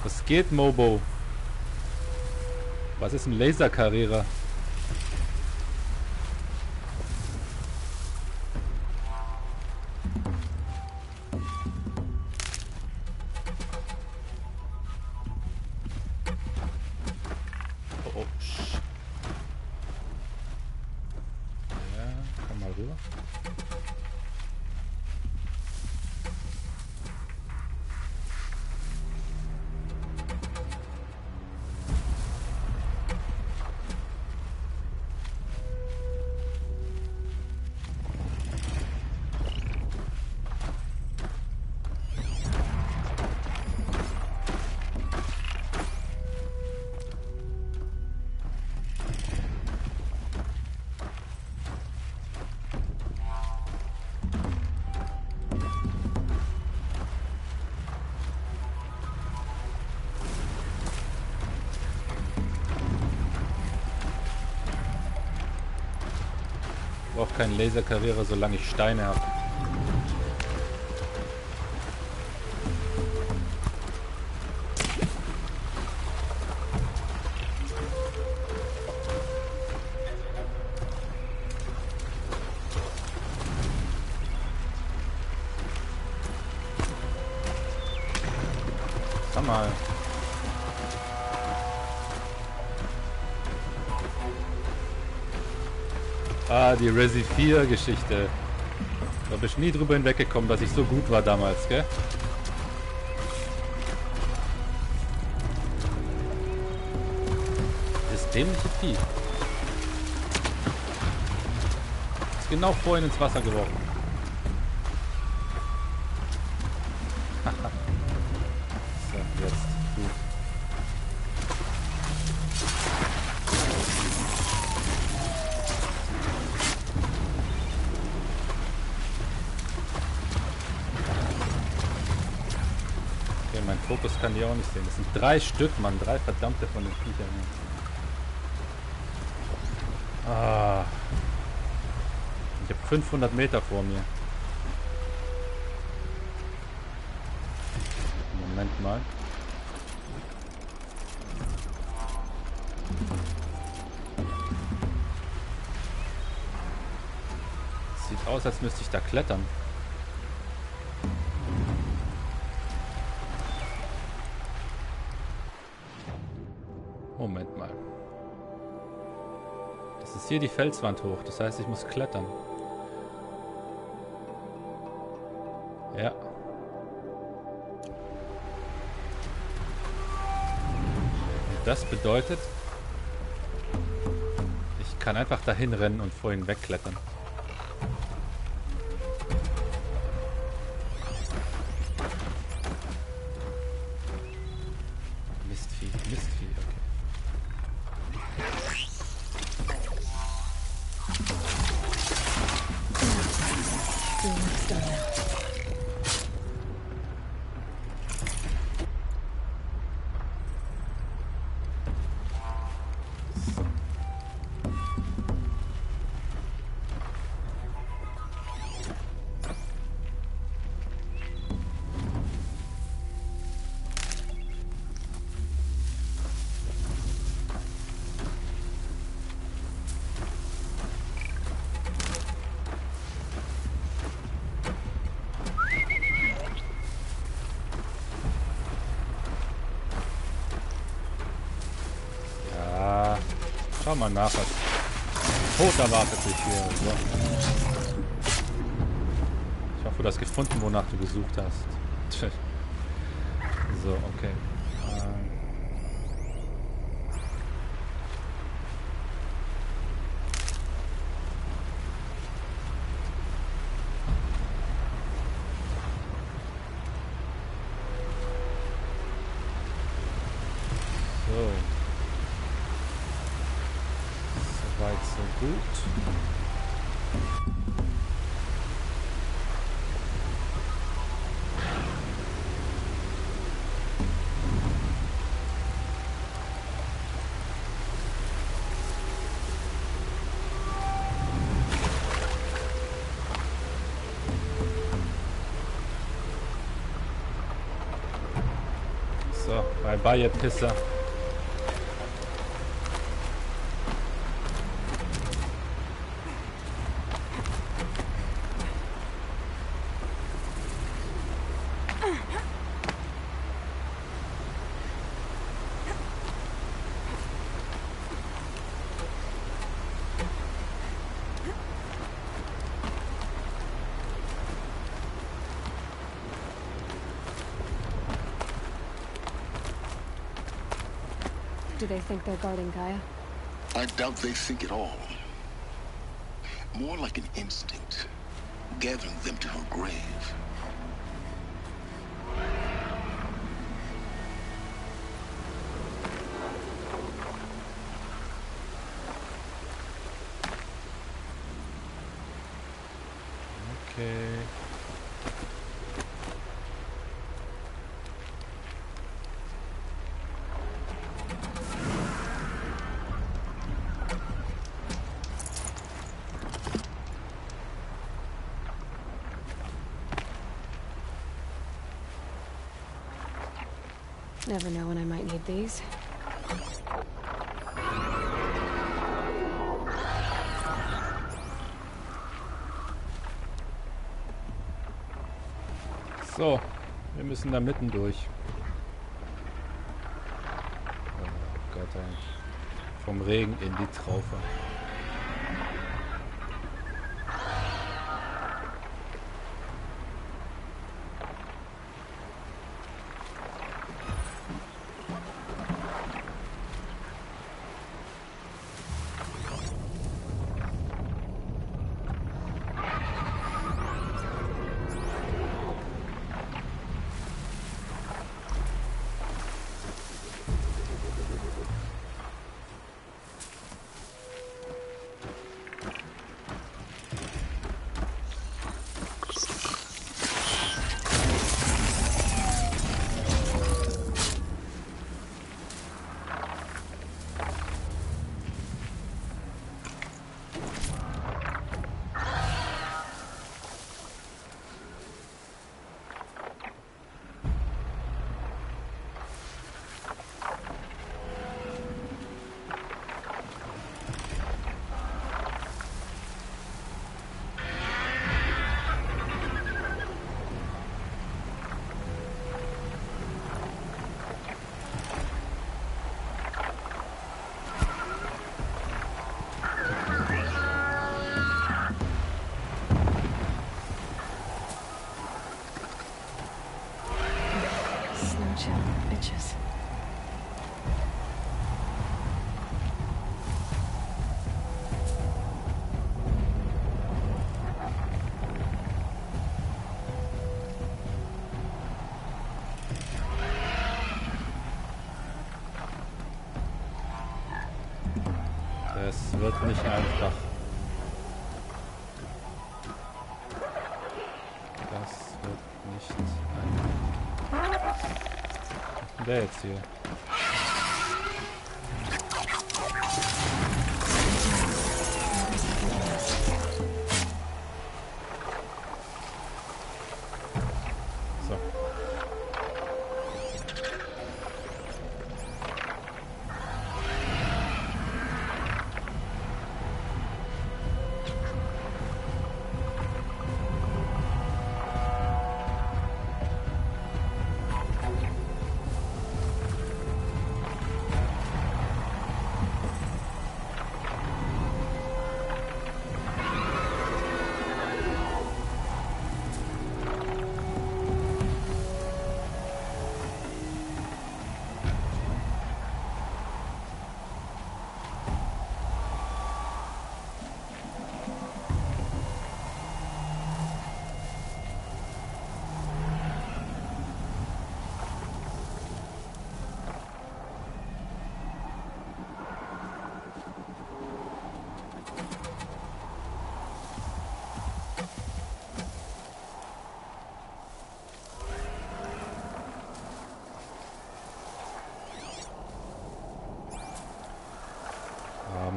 Was geht, Mobo? Was ist ein Laserkarrierer? Oh, ja, komm mal rüber. Ich brauche keinen Laserkarrierer, solange ich Steine habe. Sag mal. Ah, die Resi 4 Geschichte. Da bin ich nie drüber hinweggekommen, dass ich so gut war damals, gell? Das dämliche Vieh. Ist genau vorhin ins Wasser geworfen. So, jetzt. Gut. Mein Fokus kann die auch nicht sehen. Das sind 3 Stück, Mann. 3 verdammte von den Viechern. Ah. Ich habe 500 Meter vor mir. Moment mal. Sieht aus, als müsste ich da klettern. Moment mal. Das ist hier die Felswand hoch. Das heißt, ich muss klettern. Ja. Und das bedeutet, ich kann einfach dahin rennen und vor ihn wegklettern. Mistvieh, okay. Schau mal nach, was Tod erwartet dich hier. So. Ich hoffe, du hast gefunden, wonach du gesucht hast. So, okay. Soweit, so gut. So, bye bye, ihr Pisser. Do they think they're guarding Gaia? I doubt they think at all. More like an instinct, gathering them to her grave. Okay. Never know when I might need these. So, wir müssen da mitten durch. Oh Gott, ey. Vom Regen in die Traufe. Bitches. Es wird nicht einfach. Das wird nicht einfach. Der jetzt hier. So.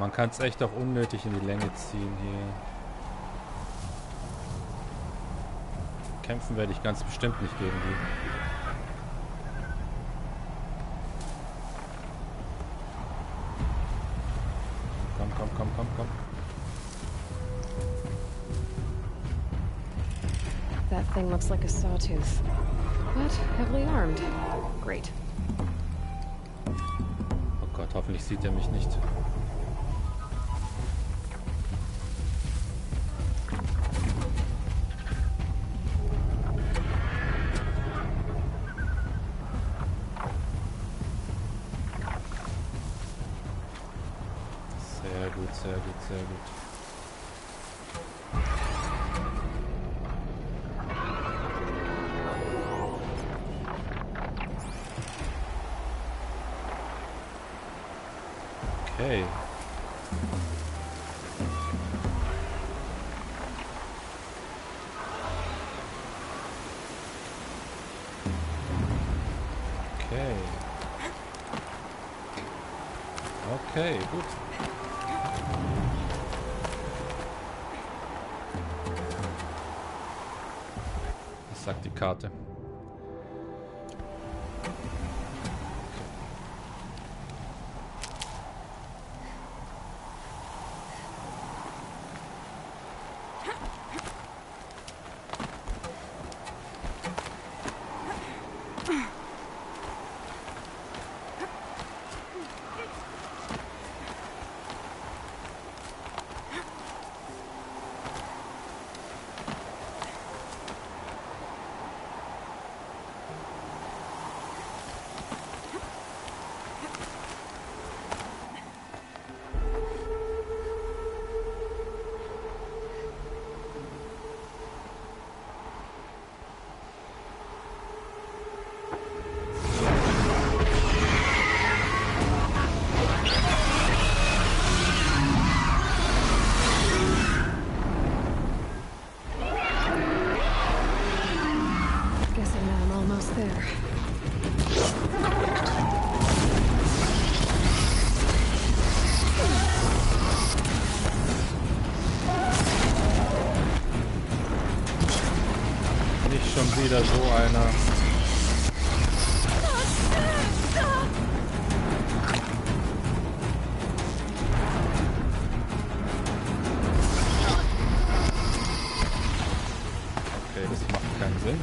Man kann es echt auch unnötig in die Länge ziehen hier. Kämpfen werde ich ganz bestimmt nicht gegen die. Komm, komm, komm, komm, komm. That thing looks like a sawtooth, but heavily armed. Great. Oh Gott, hoffentlich sieht er mich nicht. Sehr gut, sehr gut, sehr gut. Okay. Okay. Okay, gut. Was sagt die Karte? Wieder so einer. Okay, das macht keinen Sinn.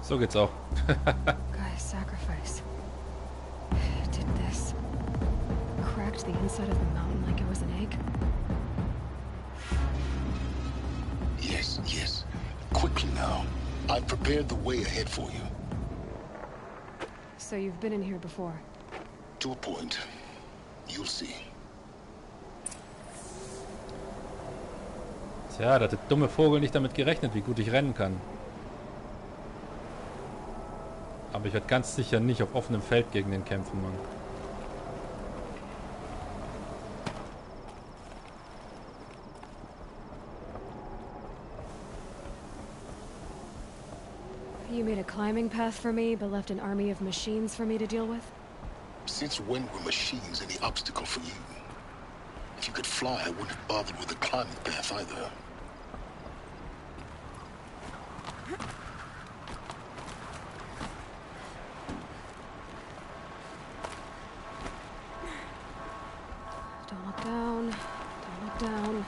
So geht's auch. Guy's sacrifice. Did this. Cracked the inside of the mountain like it was an egg. Yes, yes. Quickly now. I've prepared the way ahead for you. So you've been in here before? To a point. You'll see. Tja, da hat der dumme Vogel nicht damit gerechnet, wie gut ich rennen kann. Aber ich werde ganz sicher nicht auf offenem Feld gegen den kämpfen, Mann. You made a climbing path for me, but left an army of machines for me to deal with? Since when were machines any obstacle for you? If you could fly, I wouldn't have bothered with the climate path either. Don't look down. Don't look down.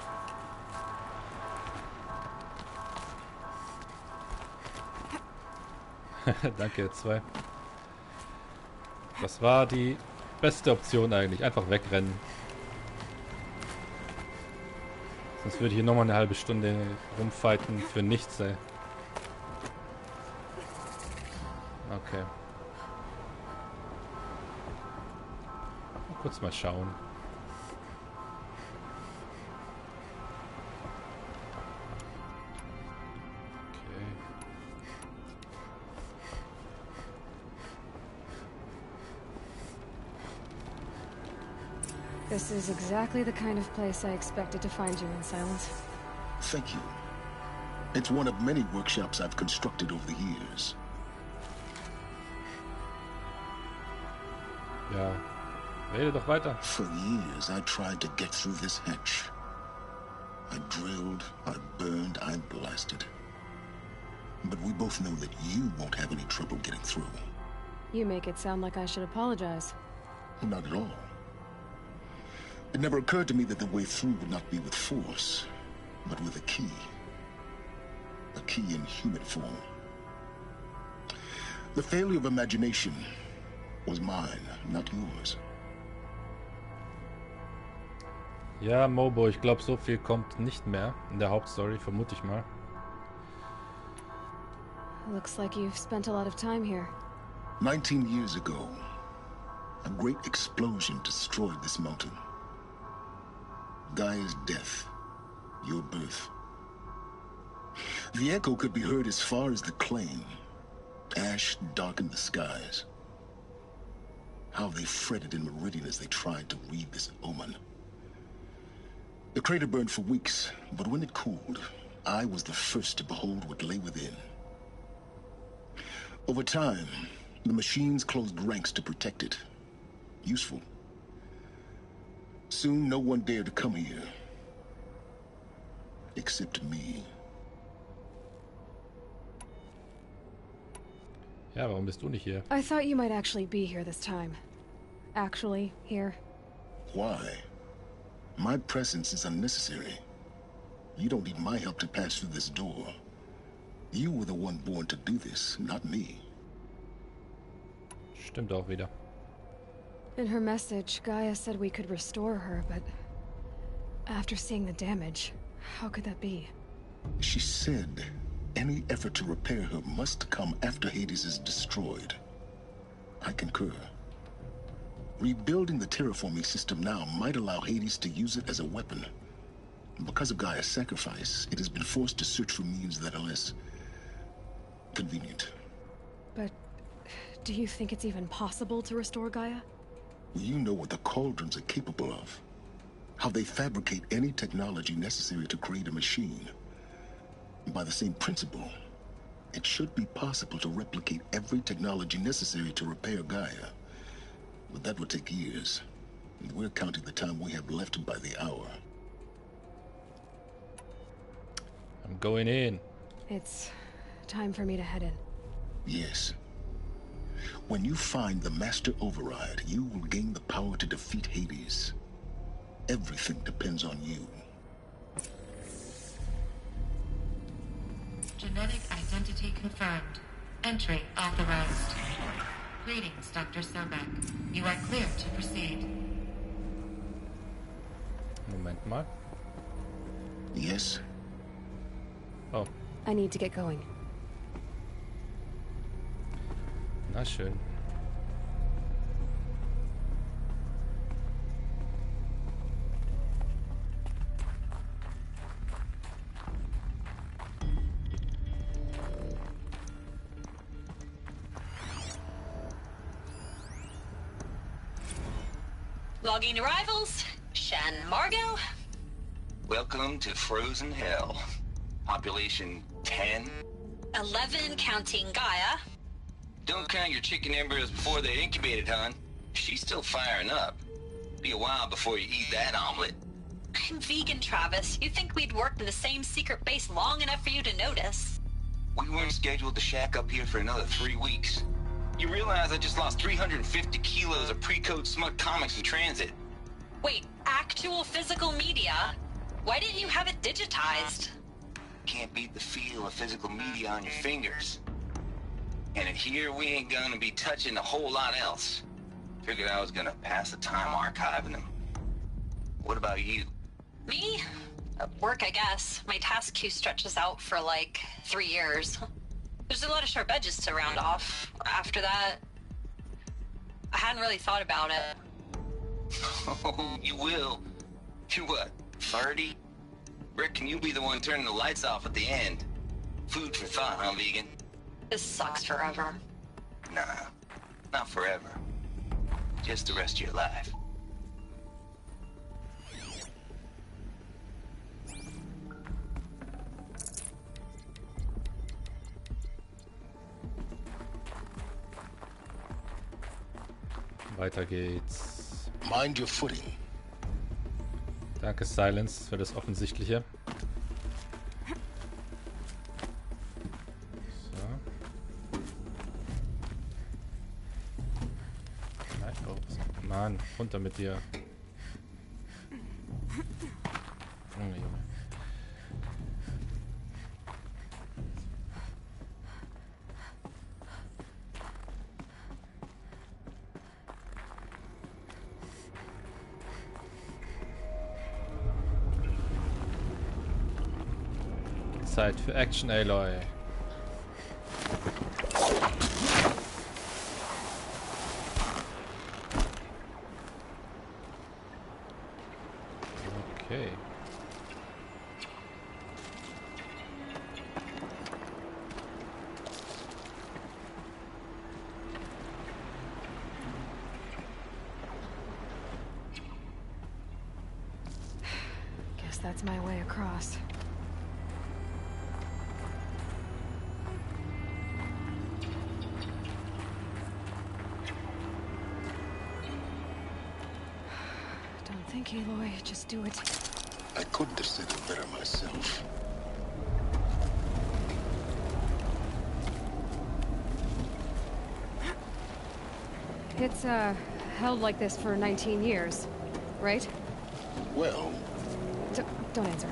Danke, 2. Das war die beste Option eigentlich. Einfach wegrennen. Sonst würde ich hier nochmal eine halbe Stunde rumfighten für nichts, ey. Okay. Mal kurz mal schauen. This is exactly the kind of place I expected to find you in, Silence. Thank you. It's one of many workshops I've constructed over the years. Ja, rede doch weiter. For years, I tried to get through this hatch. I drilled, I burned, I blasted. But we both know that you won't have any trouble getting through. You make it sound like I should apologize. Not at all. It never occurred to me that the way through would not be with force, but with a key. A key in human form. The failure of imagination was mine, not yours. Ja, Mobo, ich glaube, so viel kommt nicht mehr in der Hauptstory, vermute ich mal. Looks like you've spent a lot of time here. 19 years ago, a great explosion destroyed this mountain. Gaia's death, your birth. The echo could be heard as far as the claim. Ash darkened the skies. How they fretted in meridian as they tried to read this omen. The crater burned for weeks, but when it cooled, I was the first to behold what lay within. Over time, the machines closed ranks to protect it. Useful. Soon, no one dared to come here. Except me. Ja, warum bist du nicht hier? I thought you might actually be here this time. Actually, here. Why? My presence is unnecessary. You don't need my help to pass through this door. You were the one born to do this, not me. Stimmt auch wieder. In her message, Gaia said we could restore her, but after seeing the damage, how could that be? She said any effort to repair her must come after Hades is destroyed. I concur. Rebuilding the terraforming system now might allow Hades to use it as a weapon. Because of Gaia's sacrifice, it has been forced to search for means that are less convenient. But do you think it's even possible to restore Gaia? You know what the Cauldrons are capable of. How they fabricate any technology necessary to create a machine. By the same principle, it should be possible to replicate every technology necessary to repair Gaia. But that would take years. And we're counting the time we have left by the hour. I'm going in. It's time for me to head in. Yes. When you find the Master Override, you will gain the power to defeat Hades. Everything depends on you. Genetic identity confirmed. Entry authorized. Greetings, Dr. Sobek. You are clear to proceed. Moment mal. Yes? Oh. I need to get going. Na schön. Logging arrivals. Shan Margot. Welcome to Frozen Hell. Population 10. 11 counting Gaia. Don't count your chicken embryos before they're incubated, hon. She's still firing up. Be a while before you eat that omelet. I'm vegan, Travis. You think we'd worked in the same secret base long enough for you to notice? We weren't scheduled to shack up here for another 3 weeks. You realize I just lost 350 kilos of pre-code smut comics in transit. Wait, actual physical media? Why didn't you have it digitized? Can't beat the feel of physical media on your fingers. And in here, we ain't gonna be touching a whole lot else. Figured I was gonna pass the time archiving them. What about you? Me? Work, I guess. My task queue stretches out for like 3 years. There's a lot of sharp edges to round off. After that, I hadn't really thought about it. Oh, you will. You're what, 30? Reckon you'll be the one turning the lights off at the end. Food for thought, huh, vegan? This sucks forever. Nah, not forever. Just the rest of your life. Weiter geht's. Mind your footing. Danke, Silence, für das Offensichtliche. So. Nein, oh, Mann, runter mit dir. Junge, Junge. Zeit für Action, Aloy. Okay. Guess that's my way across. Think, Aloy, just do it. I couldn't have said it better myself. It's, held like this for 19 years, right? Well... Don't answer.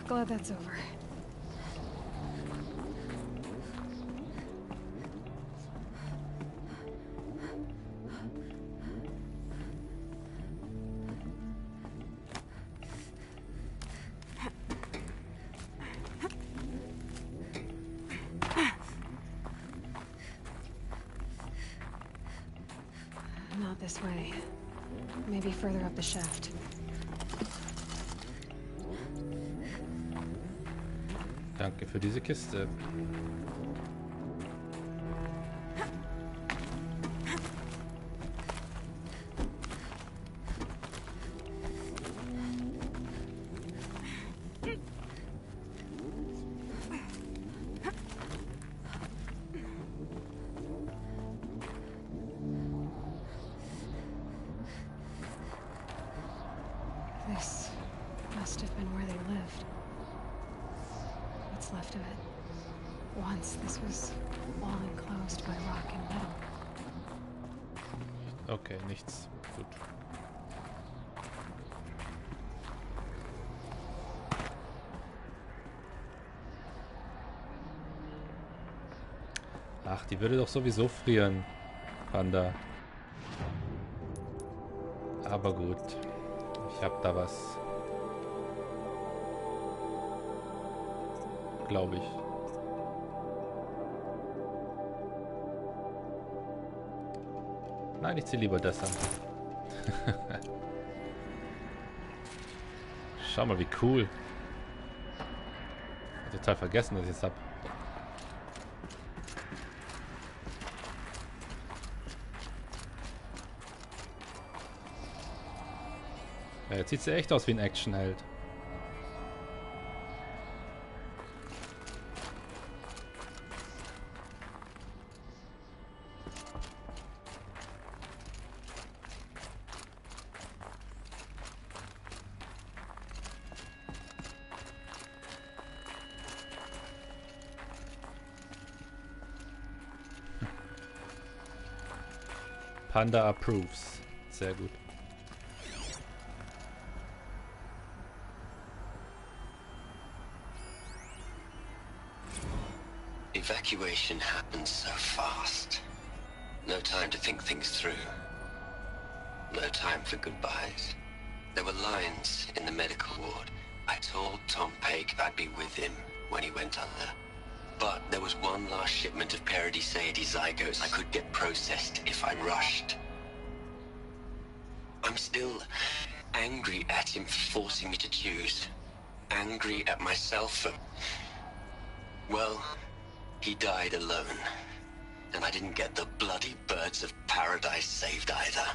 Glad that's over. Not this way. Maybe further up the shaft. Danke für diese Kiste. This must have been where they lived. What's left of it. Once this was all enclosed by rock and metal. Okay, nichts. Gut. Ach, die würde doch sowieso frieren, Panda. Aber gut. Ich hab da was. Glaube ich. Nein, ich ziehe lieber das an. Schau mal, wie cool. Ich hab total vergessen, dass ich es hab. Ja, jetzt sieht sie echt aus wie ein Actionheld. Panda approves. Sehr gut. Evacuation happens so fast. No time to think things through. No time for goodbyes. There were lines in the medical ward. I told Tom Paik I'd be with him when he went under. But there was one last shipment of Paradiseidae zygotes I could get processed if I rushed. I'm still angry at him for forcing me to choose. Angry at myself for... Well, he died alone. And I didn't get the bloody birds of paradise saved either.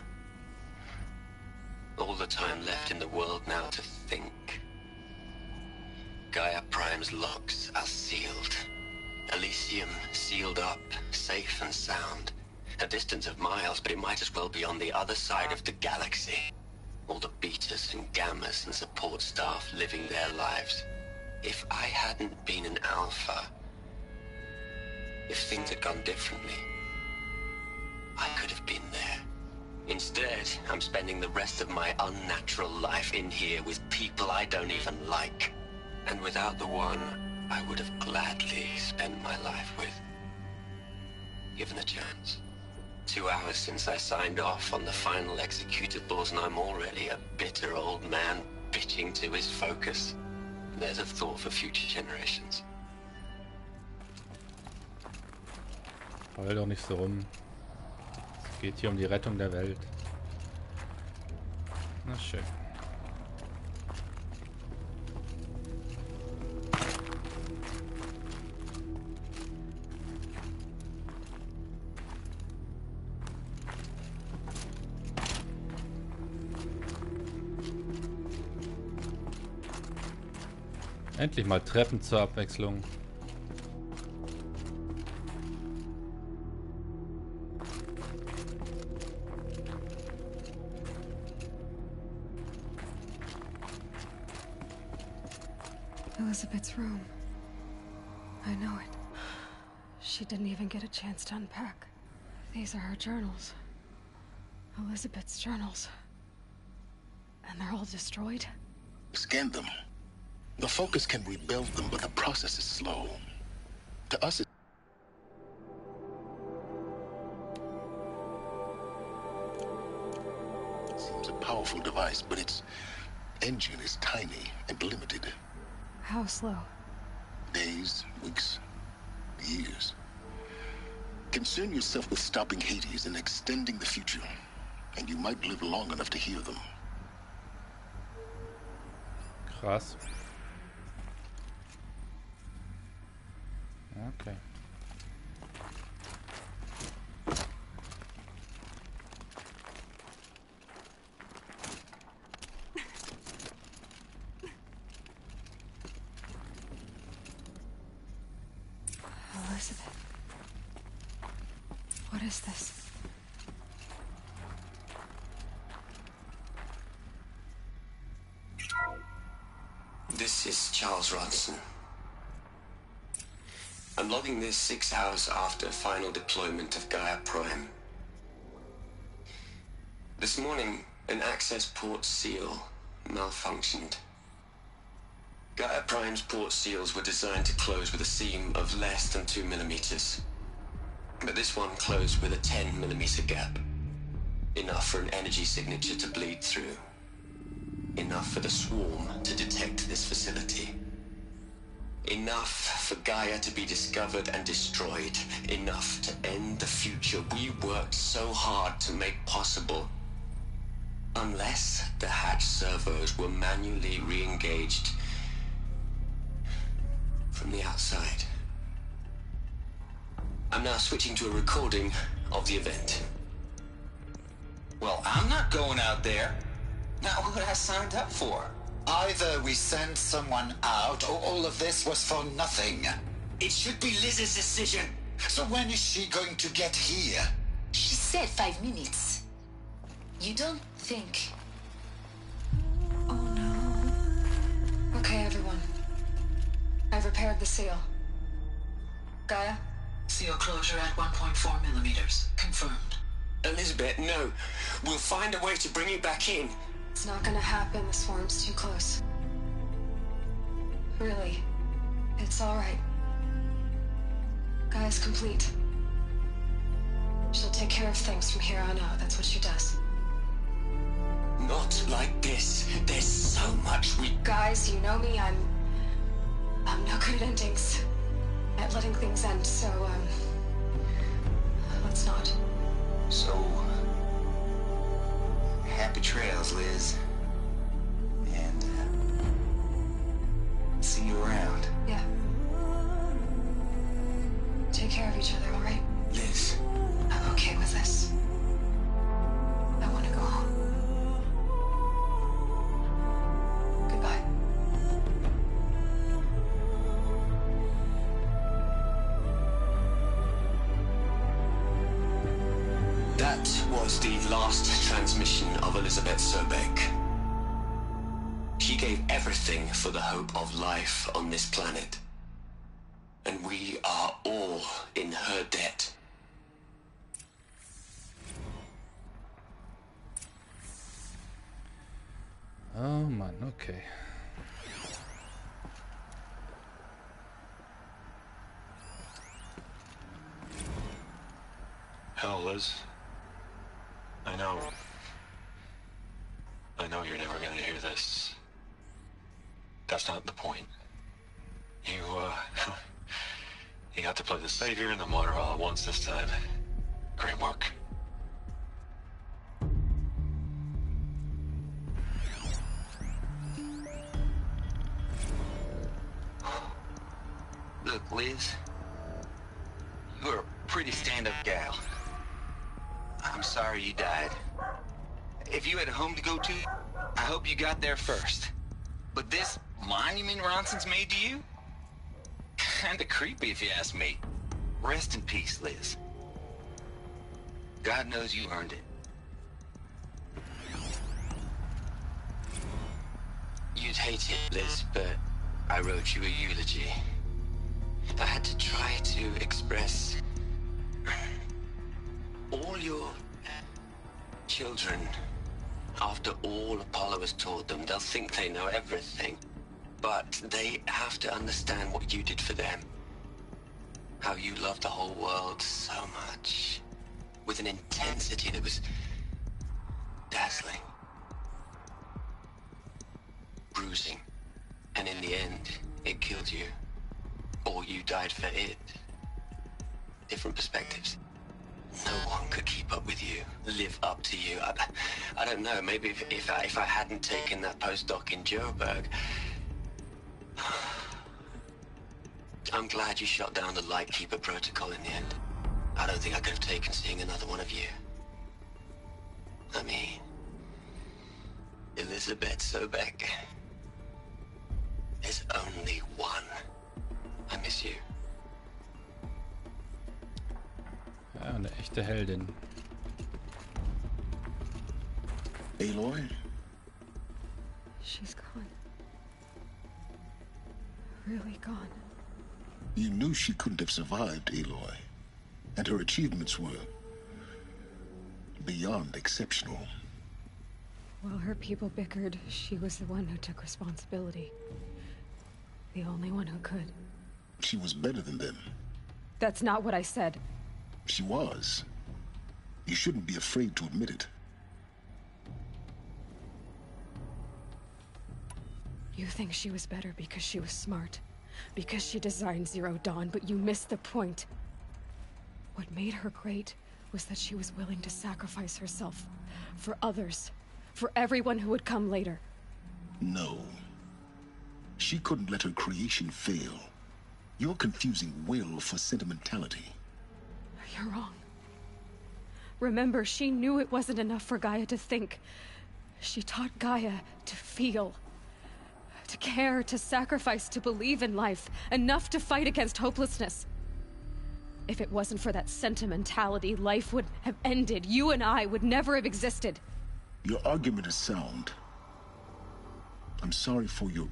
All the time left in the world now to think. Gaia Prime's locks are sealed. Elysium sealed up, safe and sound. A distance of miles, but it might as well be on the other side of the galaxy. All the betas and gammas and support staff living their lives. If I hadn't been an alpha, if things had gone differently, I could have been there. Instead, I'm spending the rest of my unnatural life in here with people I don't even like. And without the one I would have gladly spent my life with. Given a chance. 2 hours since I signed off on the final executables, and I'm already a bitter old man bitching to his focus. There's a thought for future generations. Heul doch nicht so rum. Es geht hier um die Rettung der Welt. Na schön. Endlich mal Treppen zur Abwechslung. Elizabeth's room. I know it. She didn't even get a chance to unpack. These are her journals. Elizabeth's journals. And they're all destroyed? Scan them. The Focus can rebuild them, but the process is slow. To us, it seems a powerful device, but its engine is tiny and limited. How slow? Days, weeks, years. Concern yourself with stopping Hades and extending the future, and you might live long enough to hear them. Krass. Okay. Elizabeth. What is this? This is Charles Ronson. I'm logging this 6 hours after final deployment of Gaia Prime. This morning, an access port seal malfunctioned. Gaia Prime's port seals were designed to close with a seam of less than 2 millimeters. But this one closed with a 10 millimeter gap. Enough for an energy signature to bleed through. Enough for the swarm to detect this facility. Enough for Gaia to be discovered and destroyed. Enough to end the future we worked so hard to make possible. Unless the hatch servos were manually re-engaged from the outside. I'm now switching to a recording of the event. Well, I'm not going out there. Now, what I signed up for? Either we send someone out, or all of this was for nothing. It should be Liz's decision. So when is she going to get here? said 5 minutes. You don't think... Oh no. Okay, everyone. I've repaired the seal. Gaia? Seal closure at 1.4 millimeters. Confirmed. Elizabeth, no. We'll find a way to bring you back in. It's not gonna happen. The swarm's too close. Really. It's alright. Gaia's complete. She'll take care of things from here on out. That's what she does. Not like this. There's so much we... Guys, you know me. I'm no good at endings. At letting things end, so, let's not. So... happy trails, Liz. And, see you around. Yeah. Take care of each other, all right? Liz. I'm okay with this. I want to go home. Goodbye. That was the last transmission of Elizabeth Sobeck. She gave everything for the hope of life on this planet. And we are all in her debt. Oh Mann, okay. Hell, Liz. I know you're never gonna hear this. That's not the point. You got to play the savior and the martyr all at once this time. Great work. Look, Liz. You're a pretty stand-up gal. I'm sorry you died. If you had a home to go to, I hope you got there first. But this monument Ronson's made to you? Kinda creepy if you ask me. Rest in peace, Liz. God knows you earned it. You'd hate it, Liz, but I wrote you a eulogy. I had to try to express all your children. After all Apollo has taught them, they'll think they know everything. But they have to understand what you did for them. How you loved the whole world so much. With an intensity that was dazzling. Bruising. And in the end, it killed you. Or you died for it. Different perspectives. No one could keep up with you, live up to you. I don't know, maybe if I hadn't taken that postdoc in Joburg. I'm glad you shot down the Lightkeeper protocol in the end. I don't think I could have taken seeing another one of you. I mean, Elizabeth Sobeck. There's only one. I miss you. Ja, eine echte Heldin. Aloy? She's gone. Really gone. You knew she couldn't have survived, Aloy. And her achievements were beyond exceptional. While her people bickered, she was the one who took responsibility. The only one who could. She was better than them. That's not what I said. She was. You shouldn't be afraid to admit it. You think she was better because she was smart. Because she designed Zero Dawn, but you missed the point. What made her great was that she was willing to sacrifice herself. For others. For everyone who would come later. No. She couldn't let her creation fail. You're confusing will for sentimentality. You're wrong. Remember, she knew it wasn't enough for Gaia to think. She taught Gaia to feel. To care, to sacrifice, to believe in life. Enough to fight against hopelessness. If it wasn't for that sentimentality, life would have ended. You and I would never have existed. Your argument is sound. I'm sorry for your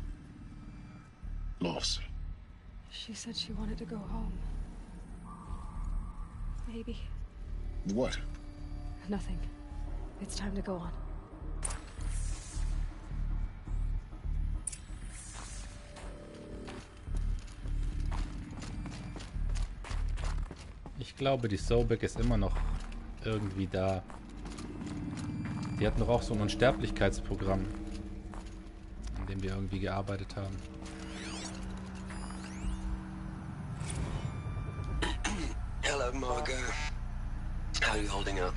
loss. She said she wanted to go home. Maybe. What? Nothing. It's time to go on. Ich glaube, die Sobek ist immer noch irgendwie da. Die hatten doch auch so ein Unsterblichkeitsprogramm, an dem wir irgendwie gearbeitet haben. Hello, Margot. How are you holding up?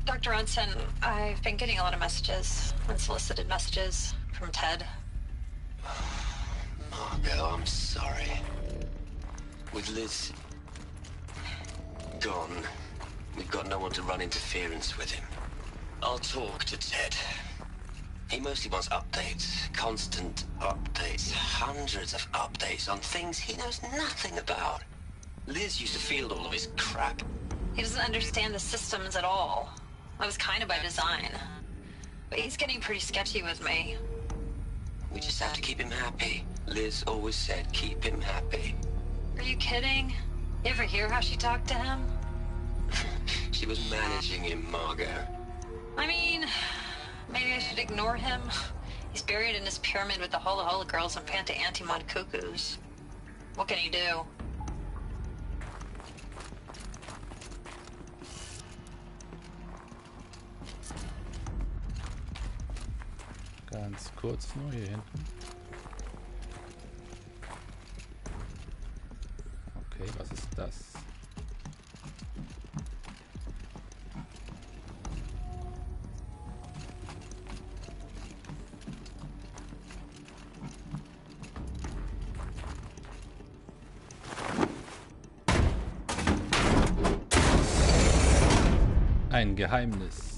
Dr. Ronson, I've been getting a lot of messages, unsolicited messages from Ted. Margot, I'm sorry. With Liz gone, we've got no one to run interference with him. I'll talk to Ted. He mostly wants updates, constant updates, hundreds of updates on things he knows nothing about. Liz used to field all of his crap. He doesn't understand the systems at all. That was kind of by design. But he's getting pretty sketchy with me. We just have to keep him happy. Liz always said keep him happy. Are you kidding? You ever hear how she talked to him? She was managing him, Margot. I mean, maybe I should ignore him. He's buried in his pyramid with the Hola Hola girls and Panta Antimon cuckoos. What can he do? Ganz kurz nur hier hinten. Okay, was ist das? Ein Geheimnis.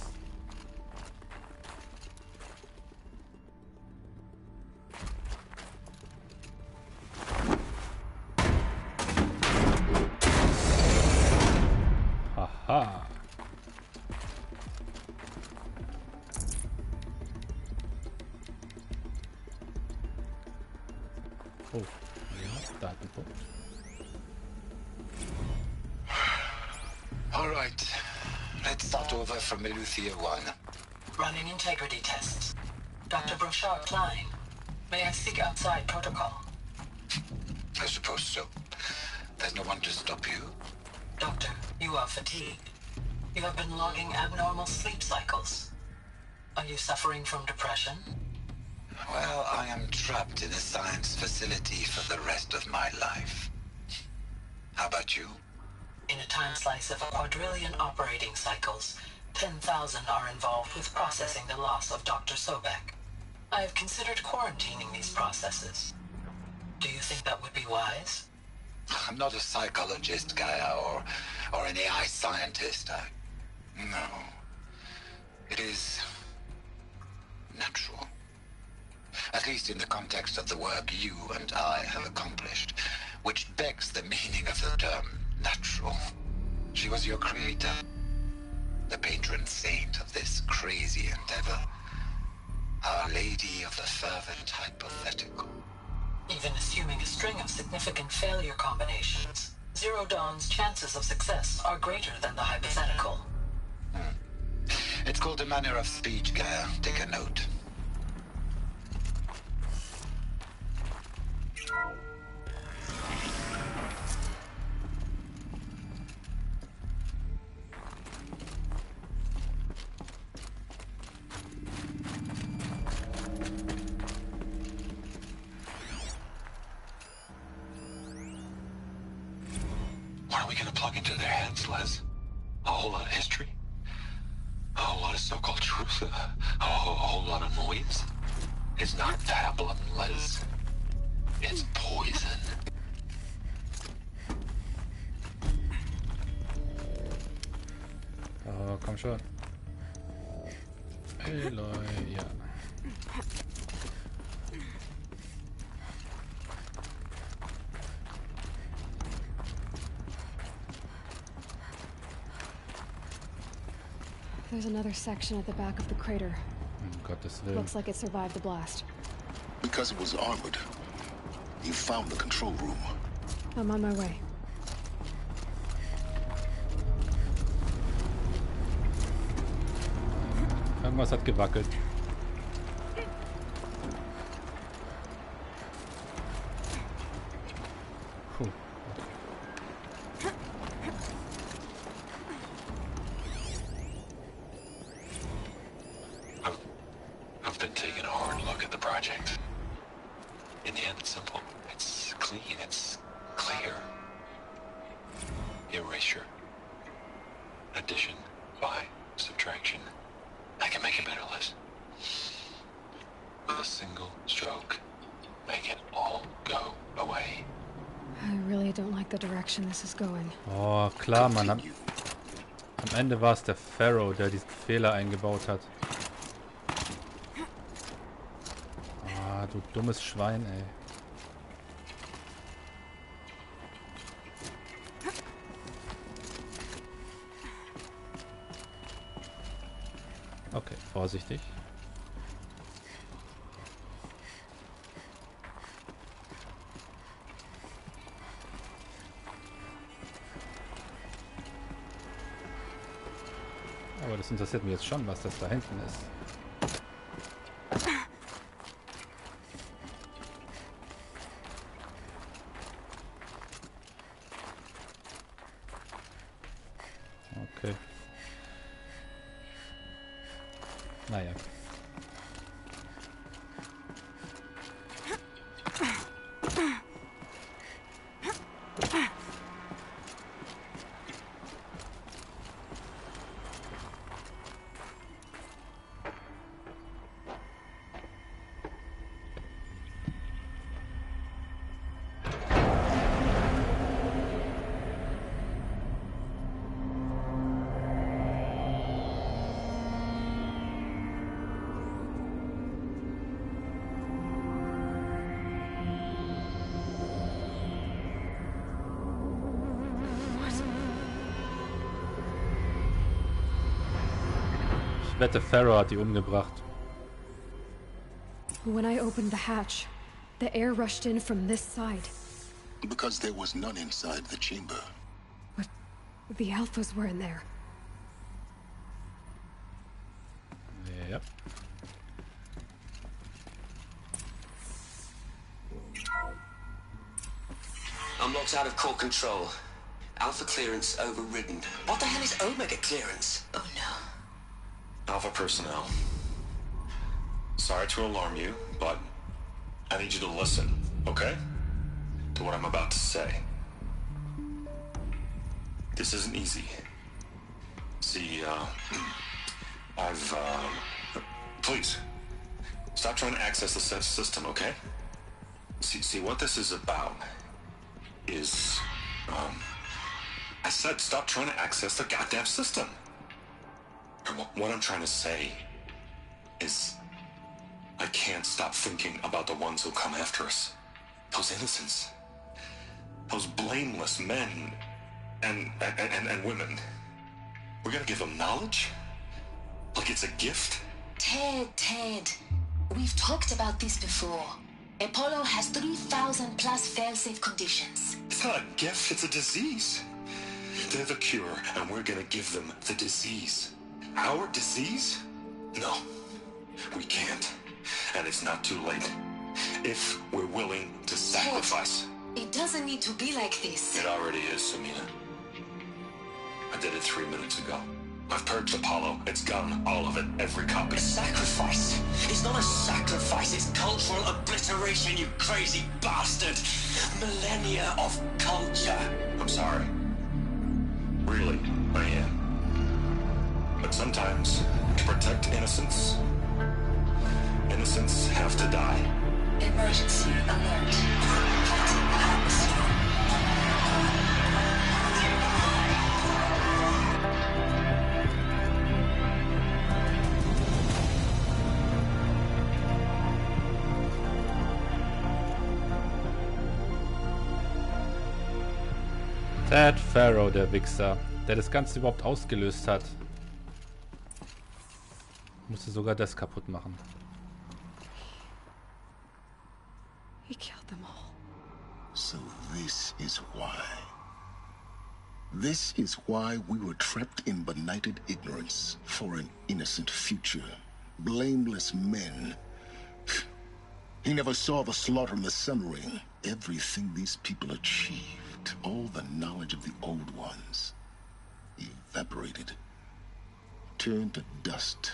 Haha. Oh, ja, Datenpunkt. All right. Let's start over from Eleuthia 1. Running integrity tests. Dr. Brochard Klein, may I speak outside protocol? I suppose so. There's no one to stop you. Doctor, you are fatigued. You have been logging abnormal sleep cycles. Are you suffering from depression? Well, I am trapped in a science facility for the rest of my life. How about you? In a time slice of a quadrillion operating cycles, 10,000 are involved with processing the loss of Dr. Sobek. I have considered quarantining these processes. Do you think that would be wise? I'm not a psychologist, Gaia, or an AI scientist. No. It is natural. At least in the context of the work you and I have accomplished, which begs the meaning of the term natural. She was your creator, the patron saint of this crazy endeavor, Our Lady of the Fervent Hypothetical. Even assuming a string of significant failure combinations, Zero Dawn's chances of success are greater than the hypothetical. It's called a manner of speech, Gaia. Take a note. What are we gonna plug into their heads, Les? A whole lot of history? A whole lot of so-called truth? A whole lot of noise? It's not pablum, Les. It's poison. Oh, komm schon. Aloy, ja. There's another section at the back of the crater. Gottes Willen. Looks like it survived the blast. Because it was armored. You found the control room. I'm on my way. Irgendwas hat gewackelt. Puh. I've been taking a hard look at the project. In the end, it's simple. It's clean. It's clear. Erasure. Addition. By. Subtraction. I can make it better, Liz. With a single stroke. Make it all go away. I really don't like the direction this is going. Oh, klar, Mann. Am Ende war es der Pharaoh, der diesen Fehler eingebaut hat. Ah, du dummes Schwein, ey. Okay, vorsichtig. Aber das interessiert mich jetzt schon, was das da hinten ist. Okay. Naja. Ich wette, Pharaoh hat die umgebracht. When I opened the hatch, the air rushed in from this side. Because there was none inside the chamber. But the alphas were in there. Yep. I'm locked out of core control. Alpha clearance overridden. What the hell is Omega clearance? Oh no. Alpha personnel. Sorry to alarm you, but I need you to listen, okay? To what I'm about to say. This isn't easy. See, please, stop trying to access the system, okay? See, what this is about is, I said stop trying to access the goddamn system. What I'm trying to say is I can't stop thinking about the ones who come after us. Those innocents. Those blameless men and women. We're gonna give them knowledge? Like it's a gift? Ted. We've talked about this before. Apollo has 3,000 plus fail-safe conditions. It's not a gift, it's a disease. They're the cure, and we're gonna give them the disease. Our disease? No, we can't. And it's not too late. If we're willing to sacrifice. It doesn't need to be like this. It already is, Samina. I did it 3 minutes ago. I've purged Apollo. It's gone. All of it. Every copy. A sacrifice? It's not a sacrifice. It's cultural obliteration, you crazy bastard. Millennia of culture. I'm sorry. Really, I am. But sometimes, to protect innocence, innocents have to die. Emergency alert. Ted Pharaoh, der Wichser, der das Ganze überhaupt ausgelöst hat. musste sogar das kaputt machen. He killed them all. So this is why. This is why we were trapped in benighted ignorance for an innocent future. Blameless men. He never saw the slaughter in the Sun Ring. Everything these people achieved, all the knowledge of the old ones, evaporated, turned to dust,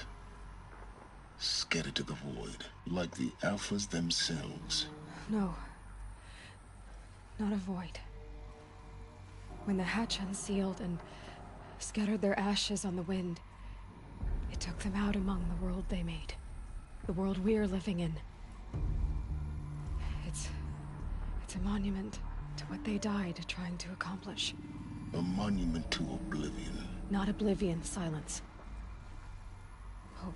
scattered to the void, like the Alphas themselves. No. Not a void. When the hatch unsealed and scattered their ashes on the wind, it took them out among the world they made. The world we're living in. It's a monument to what they died trying to accomplish. A monument to oblivion. Not oblivion, silence. Hope.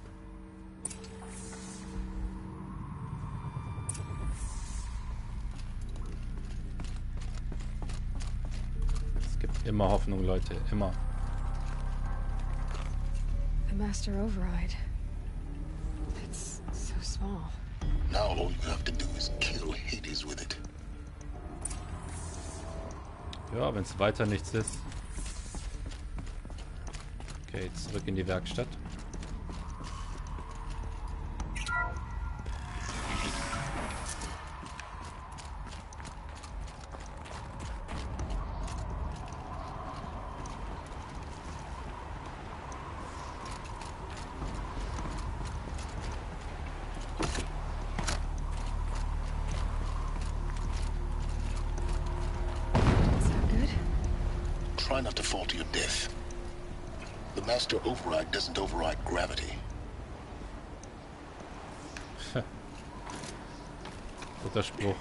Es gibt immer Hoffnung, Leute, immer. The Master Override. It's so small. Now all you have to do is kill Hades with it. Ja, wenn es weiter nichts ist. Okay, zurück in die Werkstatt. Try not to fall to your death. The Master Override doesn't override gravity. Guter Spruch.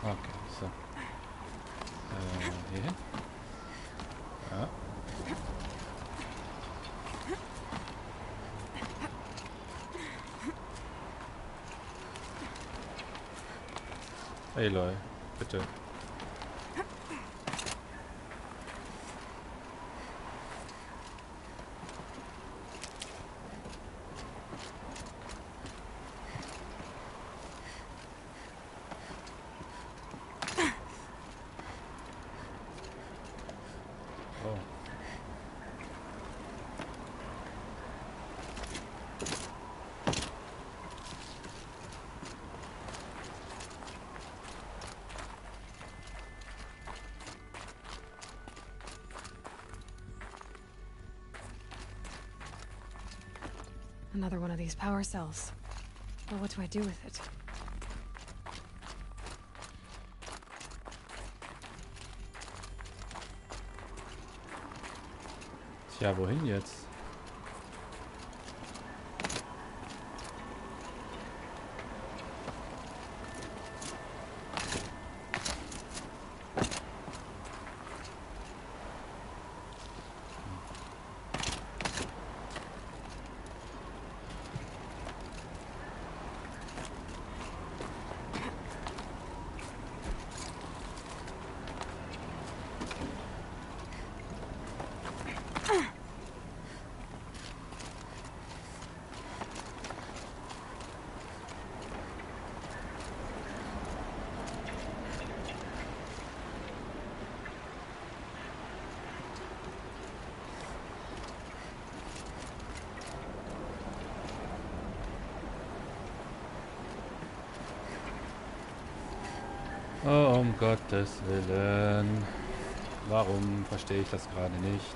Okay, so. Hier hin. Ja. Aloy, bitte. Oh. Another one of these power cells. Well, what do I do with it? Tja, wohin jetzt? Oh, um Gottes Willen. Warum verstehe ich das gerade nicht?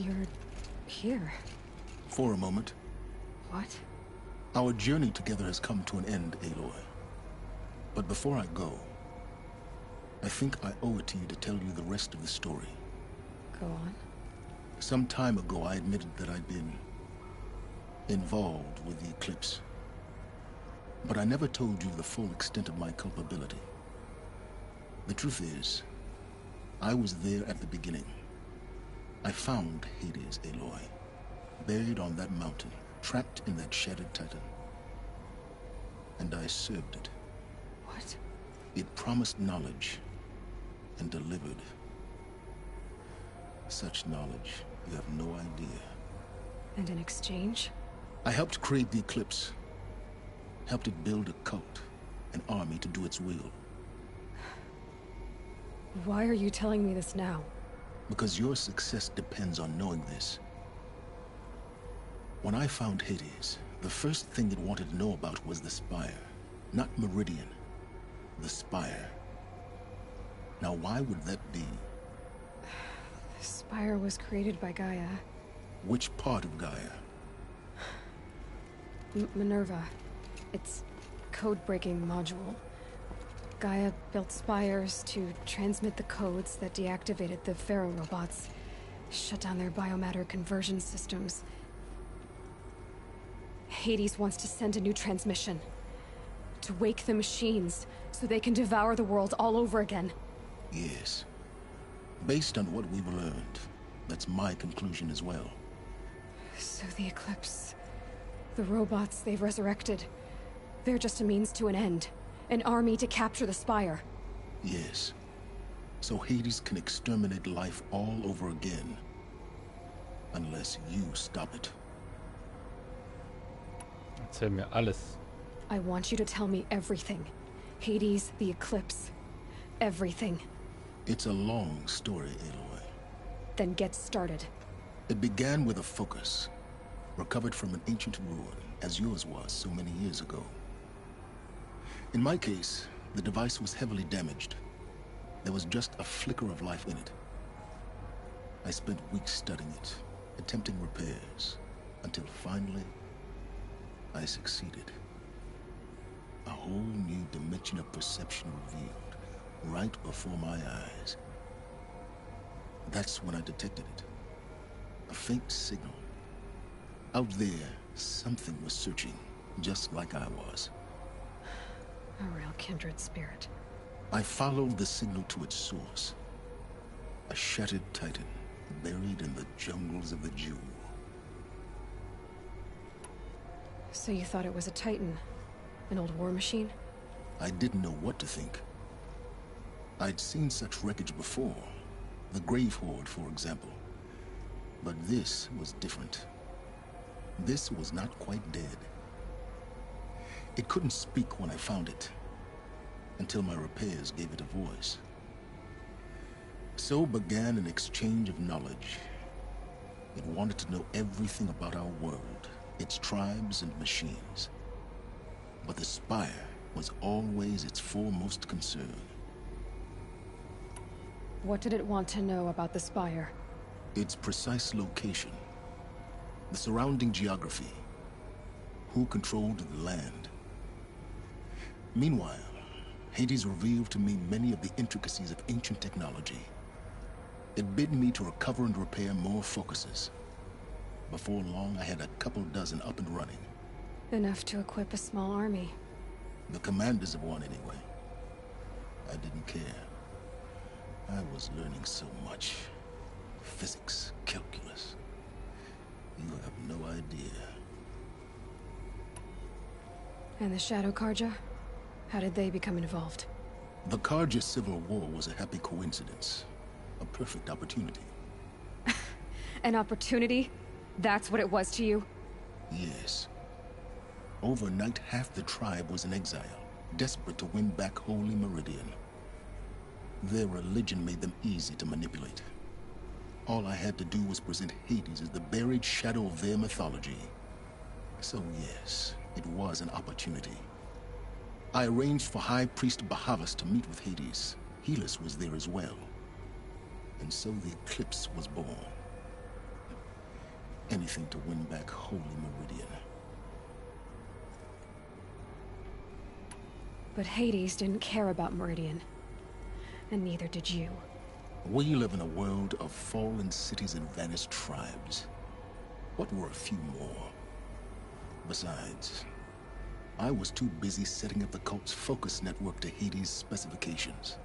You're here. For a moment. What? Our journey together has come to an end, Aloy. But before I go, I think I owe it to you to tell you the rest of the story. Go on. Some time ago, I admitted that I'd been involved with the eclipse. But I never told you the full extent of my culpability. The truth is, I was there at the beginning. I found Hades, Aloy, buried on that mountain, trapped in that shattered titan. And I served it. What? It promised knowledge and delivered. Such knowledge, you have no idea. And in exchange? I helped create the eclipse. Helped it build a cult, an army to do its will. Why are you telling me this now? Because your success depends on knowing this. When I found Hades, the first thing it wanted to know about was the Spire. Not Meridian. The Spire. Now why would that be? The Spire was created by Gaia. Which part of Gaia? Minerva. It's code-breaking module. Gaia built spires to transmit the codes that deactivated the Pharaoh robots, shut down their biomatter conversion systems. Hades wants to send a new transmission. To wake the machines, so they can devour the world all over again. Yes. Based on what we've learned, that's my conclusion as well. So the Eclipse, the robots they've resurrected, they're just a means to an end. An army to capture the Spire. Yes. So Hades can exterminate life all over again. Unless you stop it. Erzähl mir alles. I want you to tell me everything. Hades, the Eclipse. Everything. It's a long story, Aloy. Then get started. It began with a focus. Recovered from an ancient ruin, as yours was so many years ago. In my case, the device was heavily damaged. There was just a flicker of life in it. I spent weeks studying it, attempting repairs, until finally, I succeeded. A whole new dimension of perception revealed, right before my eyes. That's when I detected it. A faint signal. Out there, something was searching, just like I was. A real kindred spirit. I followed the signal to its source. A shattered titan, buried in the jungles of the Jew. So you thought it was a titan? An old war machine? I didn't know what to think. I'd seen such wreckage before. The Grave Horde, for example. But this was different. This was not quite dead. It couldn't speak when I found it, until my repairs gave it a voice. So began an exchange of knowledge. It wanted to know everything about our world, its tribes and machines. But the Spire was always its foremost concern. What did it want to know about the Spire? Its precise location, the surrounding geography, who controlled the land. Meanwhile, Hades revealed to me many of the intricacies of ancient technology. It bid me to recover and repair more focuses. Before long, I had a couple dozen up and running. Enough to equip a small army. The commanders of one, anyway. I didn't care. I was learning so much. Physics, calculus. You have no idea. And the Shadow Karja? How did they become involved? The Karja Civil War was a happy coincidence. A perfect opportunity. An opportunity? That's what it was to you? Yes. Overnight, half the tribe was in exile, desperate to win back Holy Meridian. Their religion made them easy to manipulate. All I had to do was present Hades as the buried shadow of their mythology. So yes, it was an opportunity. I arranged for High Priest Bahavas to meet with Hades. Helis was there as well. And so the Eclipse was born. Anything to win back Holy Meridian. But Hades didn't care about Meridian. And neither did you. We live in a world of fallen cities and vanished tribes. What were a few more? Besides, I was too busy setting up the cult's focus network to Hades' specifications.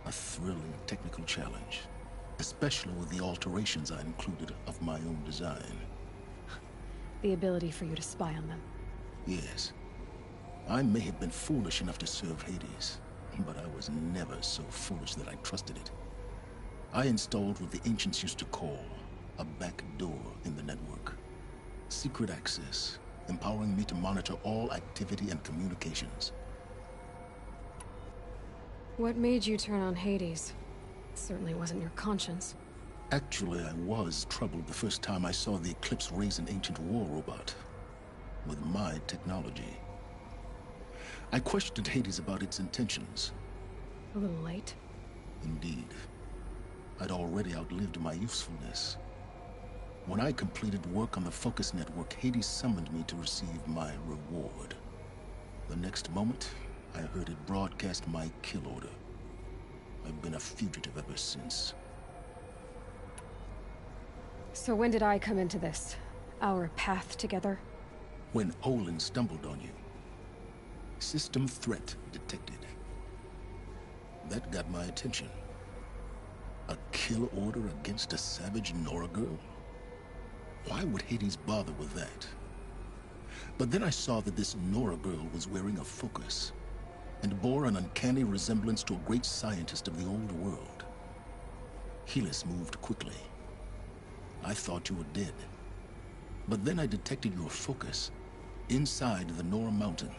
A thrilling technical challenge, especially with the alterations I included of my own design. The ability for you to spy on them. Yes. I may have been foolish enough to serve Hades, but I was never so foolish that I trusted it. I installed what the ancients used to call a back door in the network. Secret access, empowering me to monitor all activity and communications. What made you turn on Hades? It certainly wasn't your conscience. Actually, I was troubled the first time I saw the Eclipse raise an ancient war robot. With my technology. I questioned Hades about its intentions. A little late. Indeed. I'd already outlived my usefulness. When I completed work on the Focus Network, Hades summoned me to receive my reward. The next moment, I heard it broadcast my kill order. I've been a fugitive ever since. So when did I come into this? Our path together? When Olin stumbled on you. System threat detected. That got my attention. A kill order against a savage Nora girl? Why would Hades bother with that? But then I saw that this Nora girl was wearing a focus, and bore an uncanny resemblance to a great scientist of the old world. Helis moved quickly. I thought you were dead. But then I detected your focus inside the Nora mountain.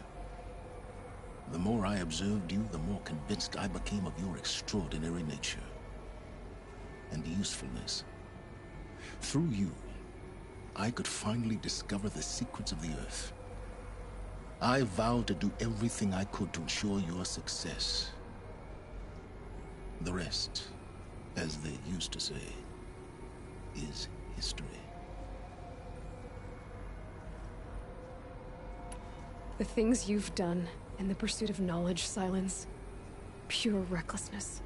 The more I observed you, the more convinced I became of your extraordinary nature and usefulness. Through you, I could finally discover the secrets of the Earth. I vowed to do everything I could to ensure your success. The rest, as they used to say, is history. The things you've done in the pursuit of knowledge, Silence. Pure recklessness.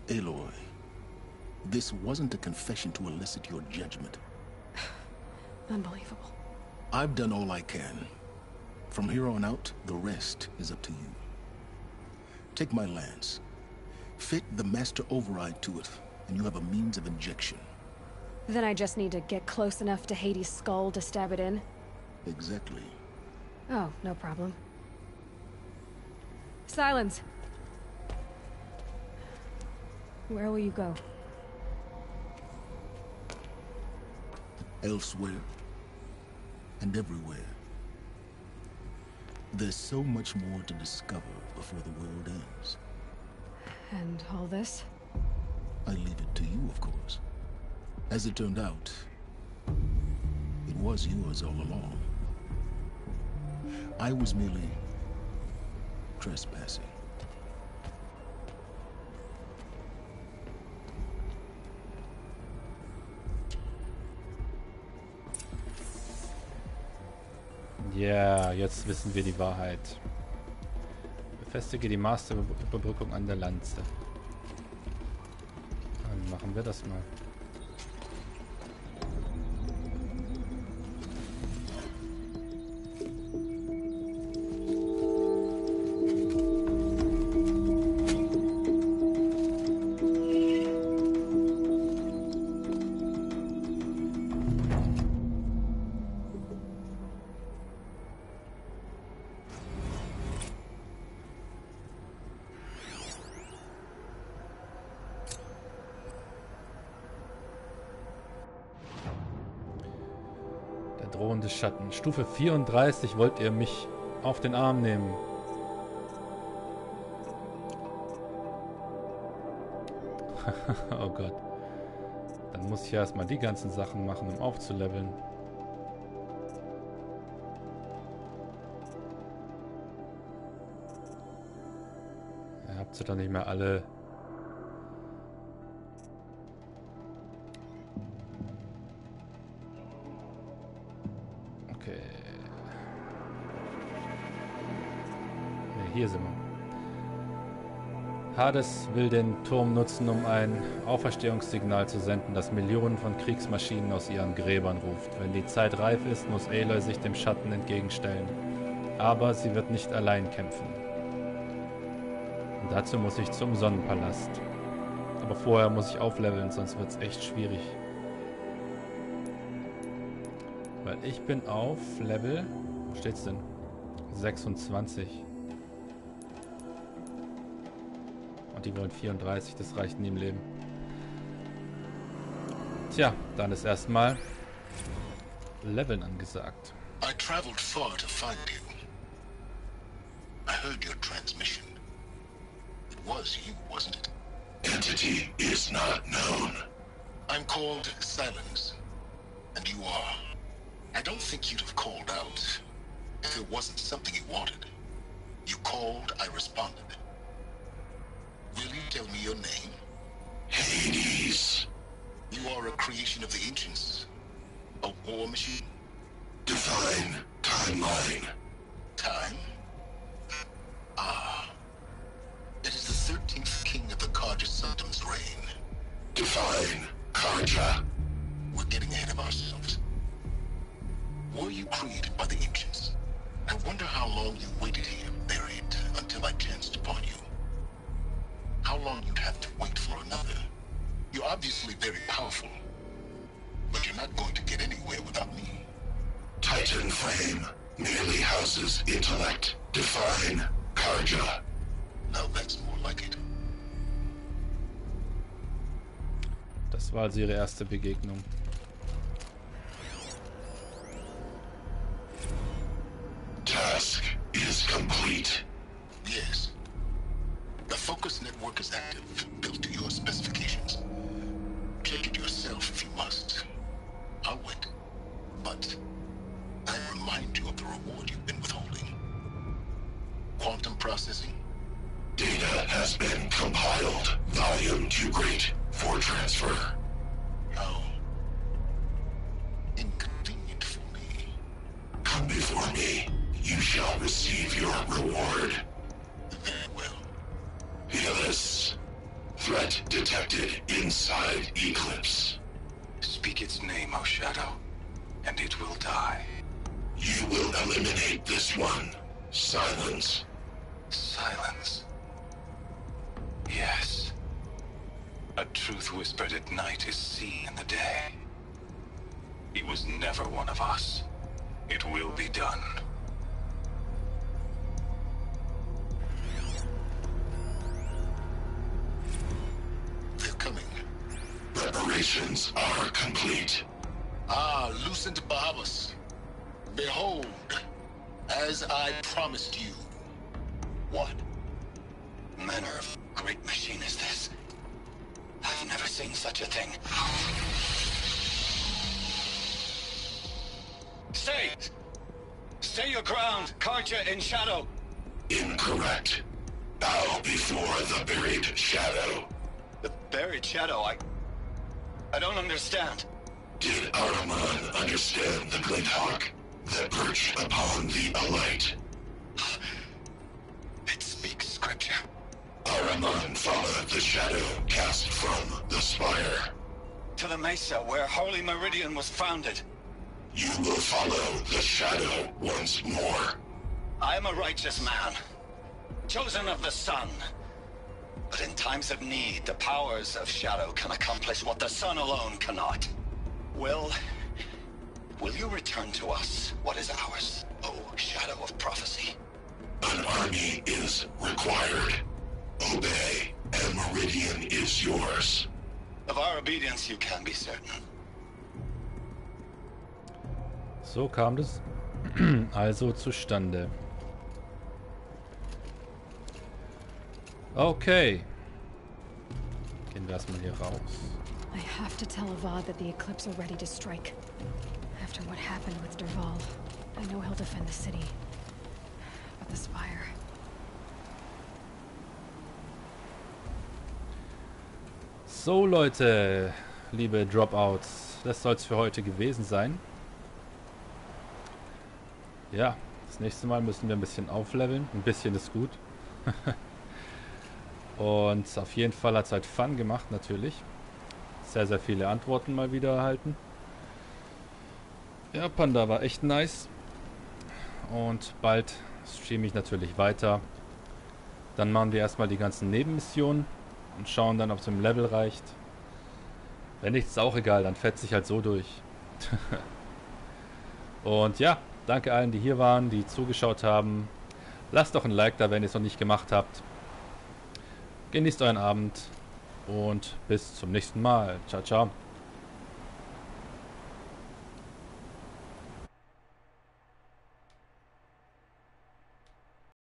Aloy, this wasn't a confession to elicit your judgment. Unbelievable. I've done all I can. From here on out, the rest is up to you. Take my lance. Fit the master override to it, and you have a means of injection. Then I just need to get close enough to Hades' skull to stab it in? Exactly. Oh, no problem. Silence! Where will you go? Elsewhere. And everywhere. There's so much more to discover before the world ends. And all this? I leave it to you, of course. As it turned out, it was yours all along. I was merely trespassing. Ja, jetzt wissen wir die Wahrheit. Befestige die Masterüberbrückung an der Lanze. Dann machen wir das mal. Drohende Schatten. Stufe 34 wollt ihr mich auf den Arm nehmen. Oh Gott. Dann muss ich erstmal die ganzen Sachen machen, um aufzuleveln. Ihr habt sie doch nicht mehr alle. hier sind wir. Hades will den Turm nutzen, um ein Auferstehungssignal zu senden, das Millionen von Kriegsmaschinen aus ihren Gräbern ruft. Wenn die Zeit reif ist, muss Aloy sich dem Schatten entgegenstellen. Aber sie wird nicht allein kämpfen. Und dazu muss ich zum Sonnenpalast. Aber vorher muss ich aufleveln, sonst wird es echt schwierig. Weil ich bin auf Level, wo steht's denn? 26. Und die wollen 34, das reicht nie im Leben. Tja, dann ist erstmal Leveln angesagt. I traveled far to find you. I heard your transmission. It was you, wasn't it? Entity is not known. I'm called Silence, and you are. I don't think you'd have called out if it wasn't something you wanted. You called, I responded. Will you tell me your name? Hades. You are a creation of the ancients. A war machine? Divine timeline. Time? Ah. It is the 13th king of the Karja Sultan's reign. Divine Karja. We're getting ahead of ourselves. Were you created by the ancients? I wonder how long you waited here, buried, until I chanced upon you. How long you'd have to wait for another. You're obviously very powerful, but you're not going to get anywhere without me. Titan Flame merely houses intellect. Divine Karja. Now that's more like it. Das war also ihre erste Begegnung. Task is complete. Yes. The focus network is active, built to your specifications. Check it yourself if you must. I'll wait. But I remind you of the reward you've been withholding. Quantum processing? Data has been compiled. Volume too great for transfer. How inconvenient for me. Come before me. You shall receive your reward. Very well. Helis. Threat detected inside Eclipse. Speak its name, O Shadow, and it will die. You will eliminate this one. Silence. Silence. Yes. A truth whispered at night is seen in the day. He was never one of us. It will be done. They're coming. Preparations are complete. Ah, Lucent Bahavas. Behold, as I promised you. What? Manner of great machine is this? I've never seen such a thing. Stay! Stay your ground, Karja in Shadow! Incorrect. Bow before the buried shadow. The buried shadow, I don't understand. Did Ahriman understand the glint hawk that perched upon the alight? It speaks scripture. Ahriman followed the shadow cast from the spire. To the mesa where Holy Meridian was founded. You will follow the shadow once more. I am a righteous man, chosen of the sun. But in times of need, the powers of shadow can accomplish what the sun alone cannot. Will you return to us what is ours, O Shadow of Prophecy? An army is required. Obey, and Meridian is yours. Of our obedience you can be certain. So kam das also zustande. Okay. Gehen wir erstmal hier raus. I have to tell Avad that the Eclipse are ready to strike. After what happened with Derval, I know he'll defend the city. But the Spire... So Leute, liebe Dropouts, das soll es für heute gewesen sein. Ja, Das nächste Mal müssen wir ein bisschen aufleveln. Ein bisschen ist gut. Und auf jeden Fall hat es halt Fun gemacht, natürlich. Sehr, sehr viele Antworten mal wieder erhalten. Ja, Panda war echt nice. Und bald streame ich natürlich weiter. Dann machen wir erstmal die ganzen Nebenmissionen und schauen dann, ob es im Level reicht. Wenn nicht, ist auch egal, dann fetzt sich halt so durch. Und ja, danke allen, die hier waren, die zugeschaut haben. Lasst doch ein Like da, wenn ihr es noch nicht gemacht habt. Genießt euren Abend und bis zum nächsten Mal. Ciao, ciao.